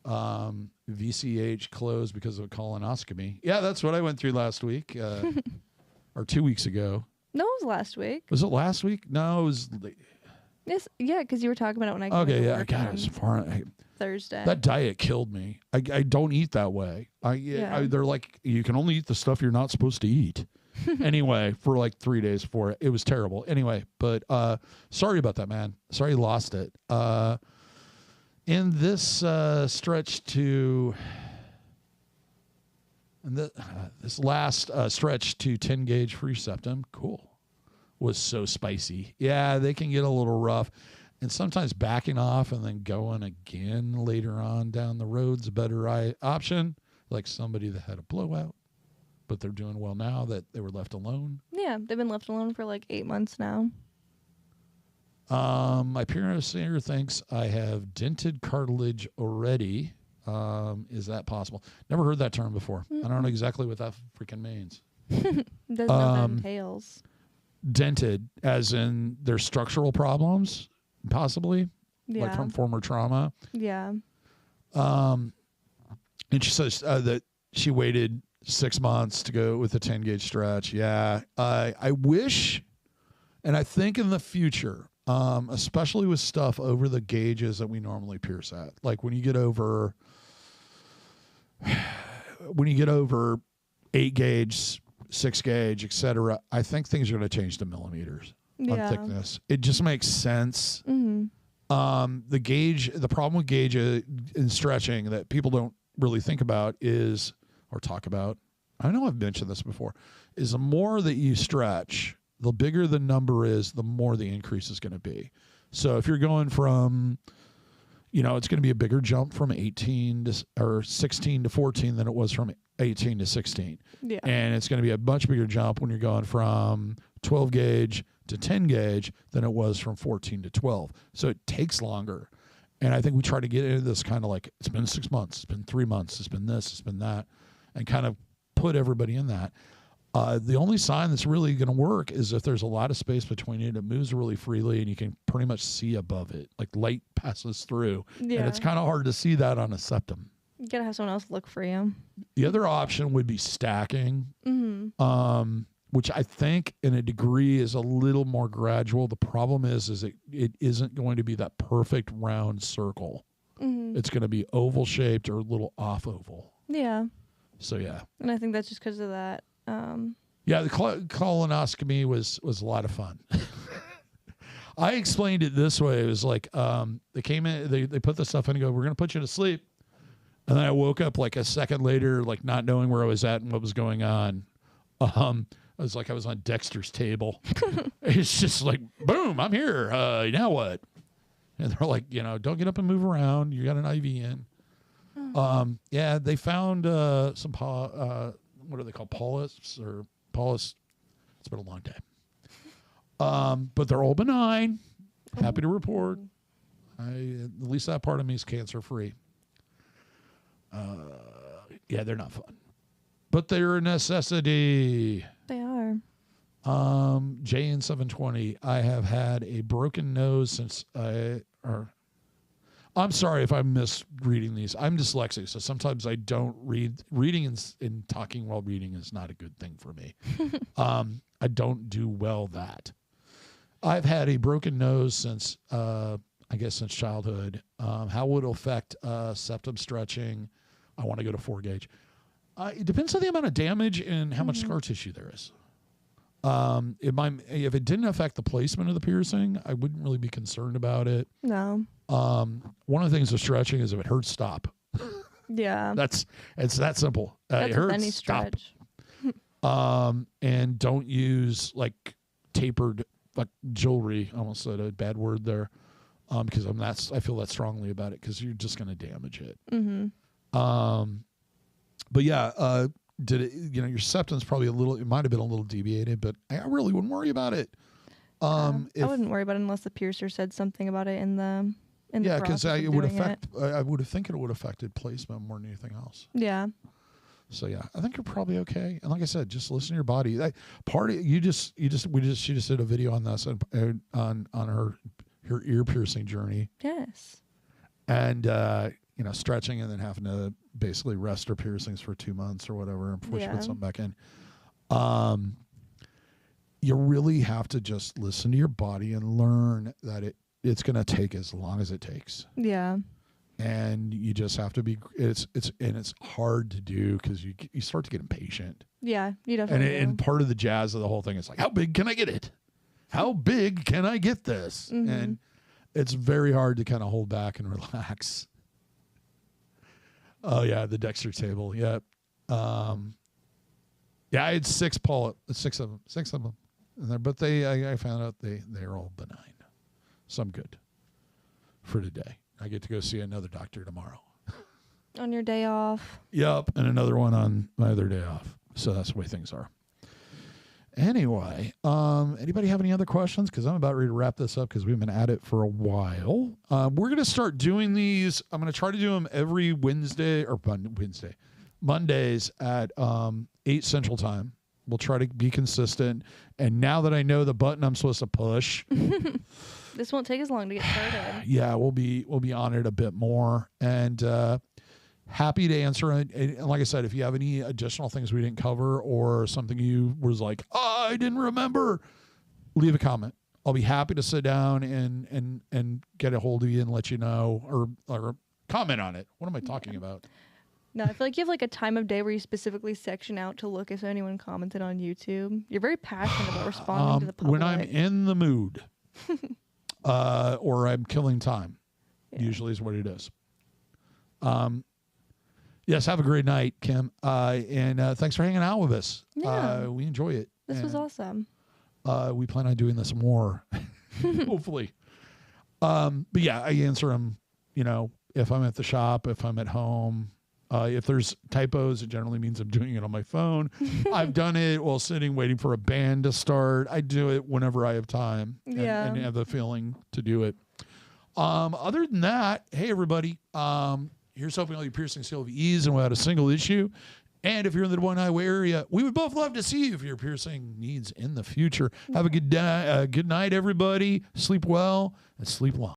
VCH closed because of a colonoscopy. Yeah, that's what I went through last week, or 2 weeks ago. No, it was last week. Was it last week? No, it was. Yes, yeah, because you were talking about it when I came Okay, to yeah, work God, on it was far. Thursday. That diet killed me. I don't eat that way. They're like, you can only eat the stuff you're not supposed to eat. Anyway, for like 3 days before it was terrible. Anyway, but sorry about that, man. Sorry you lost it. In this stretch to, this last stretch to 10 gauge free septum, cool, was so spicy. Yeah, they can get a little rough. And sometimes backing off and then going again later on down the road's a better option. Like somebody that had a blowout, but they're doing well now that they were left alone. Yeah, they've been left alone for like 8 months now. My piercer thinks I have dented cartilage already. Is that possible? Never heard that term before. I don't know exactly what that freaking means. Doesn't know what that entails. Dented, as in there's structural problems, possibly, like from former trauma. Yeah. And she says that she waited 6 months to go with a 10 gauge stretch. Yeah. I wish, and I think in the future, especially with stuff over the gauges that we normally pierce at, like when you get over 8 gauge, 6 gauge, etc., I think things are going to change to millimeters on thickness. It just makes sense. Mm-hmm. The problem with gauge in stretching that people don't really think about is, or talk about, I know I've mentioned this before, is the more that you stretch, the bigger the number is, the more the increase is going to be. So if you're going from, it's going to be a bigger jump from 16 to 14 than it was from 18 to 16. Yeah. And it's going to be a much bigger jump when you're going from 12 gauge to 10 gauge than it was from 14 to 12. So it takes longer. And I think we try to get into this kind of like, it's been 6 months, it's been 3 months, it's been this, it's been that, and kind of put everybody in that. The only sign that's really going to work is if there's a lot of space between it, it moves really freely, and you can pretty much see above it. Like light passes through. Yeah. And it's kind of hard to see that on a septum. You got to have someone else look for you. The other option would be stacking, Mm-hmm. which I think in a degree is a little more gradual. The problem is it isn't going to be that perfect round circle. Mm-hmm. It's going to be oval shaped or a little off oval. Yeah. So, yeah. And I think that's just because of that. Yeah, the colonoscopy was a lot of fun. I explained it this way. It was like they came in, they put the stuff in and go, we're going to put you to sleep. And then I woke up like a second later, like not knowing where I was at and what was going on. I was like I was on Dexter's table. It's just like, boom, I'm here. Now what? And they're like, don't get up and move around. You got an IV in. Yeah, they found some what are they called? Polyps. It's been a long day. But they're all benign. Happy to report. At least that part of me is cancer free. Yeah, they're not fun, but they're a necessity. They are. JN720. I have had a broken nose since I'm sorry if I'm misreading these. I'm dyslexic, so sometimes I don't read. Reading and talking while reading is not a good thing for me. I don't do well that. I've had a broken nose since, I guess, since childhood. How would it affect septum stretching? I want to go to 4 gauge. It depends on the amount of damage and how much scar tissue there is. If it didn't affect the placement of the piercing, I wouldn't really be concerned about it. No. One of the things with stretching is if it hurts, stop. Yeah. It's that simple. That's it hurts, any stop. stretch. And don't use like tapered like jewelry. I almost said a bad word there. Because I feel that strongly about it because you're just going to damage it. Mm-hmm. But yeah, did it? Your septum's probably it might have been a little deviated, but I really wouldn't worry about it. I wouldn't worry about it unless the piercer said something about it in the because process it of would doing affect. I would have think it would have affected placement more than anything else. Yeah. So yeah, I think you're probably okay. And like I said, just listen to your body. She just did a video on this on her ear piercing journey. Yes. And stretching and then having to basically rest her piercings for 2 months or whatever before she put something back in. You really have to just listen to your body and learn that it's going to take as long as it takes. Yeah. And you just have to be. It's hard to do because you start to get impatient. Yeah, you definitely. And part of the jazz of the whole thing is like, how big can I get it? How big can I get this? Mm-hmm. And it's very hard to kind of hold back and relax. Oh yeah, the Dexter table. Yeah. Yeah, I had 6 of them. But I found out they're all benign. So I'm good for today. I get to go see another doctor tomorrow. On your day off. Yep, and another one on my other day off. So that's the way things are. Anyway, anybody have any other questions? Because I'm about ready to wrap this up because we've been at it for a while. We're going to start doing these. I'm going to try to do them every Mondays at 8 Central Time. We'll try to be consistent. And now that I know the button I'm supposed to push, this won't take as long to get started. Yeah, we'll be on it a bit more. And happy to answer it. And like I said, if you have any additional things we didn't cover or something you was like, oh, I didn't remember, leave a comment. I'll be happy to sit down and get a hold of you and let you know or comment on it. What am I talking about? No, I feel like you have like a time of day where you specificely section out to look if anyone commented on YouTube. You're very passionate about responding to the public. When I'm in the mood or I'm killing time, usually is what it is. Yes, have a great night, Kim. And thanks for hanging out with us. Yeah. We enjoy it. This was awesome. We plan on doing this more, hopefully. But yeah, I answer them, if I'm at the shop, if I'm at home. If there's typos, it generally means I'm doing it on my phone. I've done it while sitting, waiting for a band to start. I do it whenever I have time and have the feeling to do it. Other than that, hey, everybody, here's hoping all your piercings still have ease and without a single issue. And if you're in the Des Moines Iowa area, we would both love to see you for your piercing needs in the future. Have a good night, everybody. Sleep well and sleep long.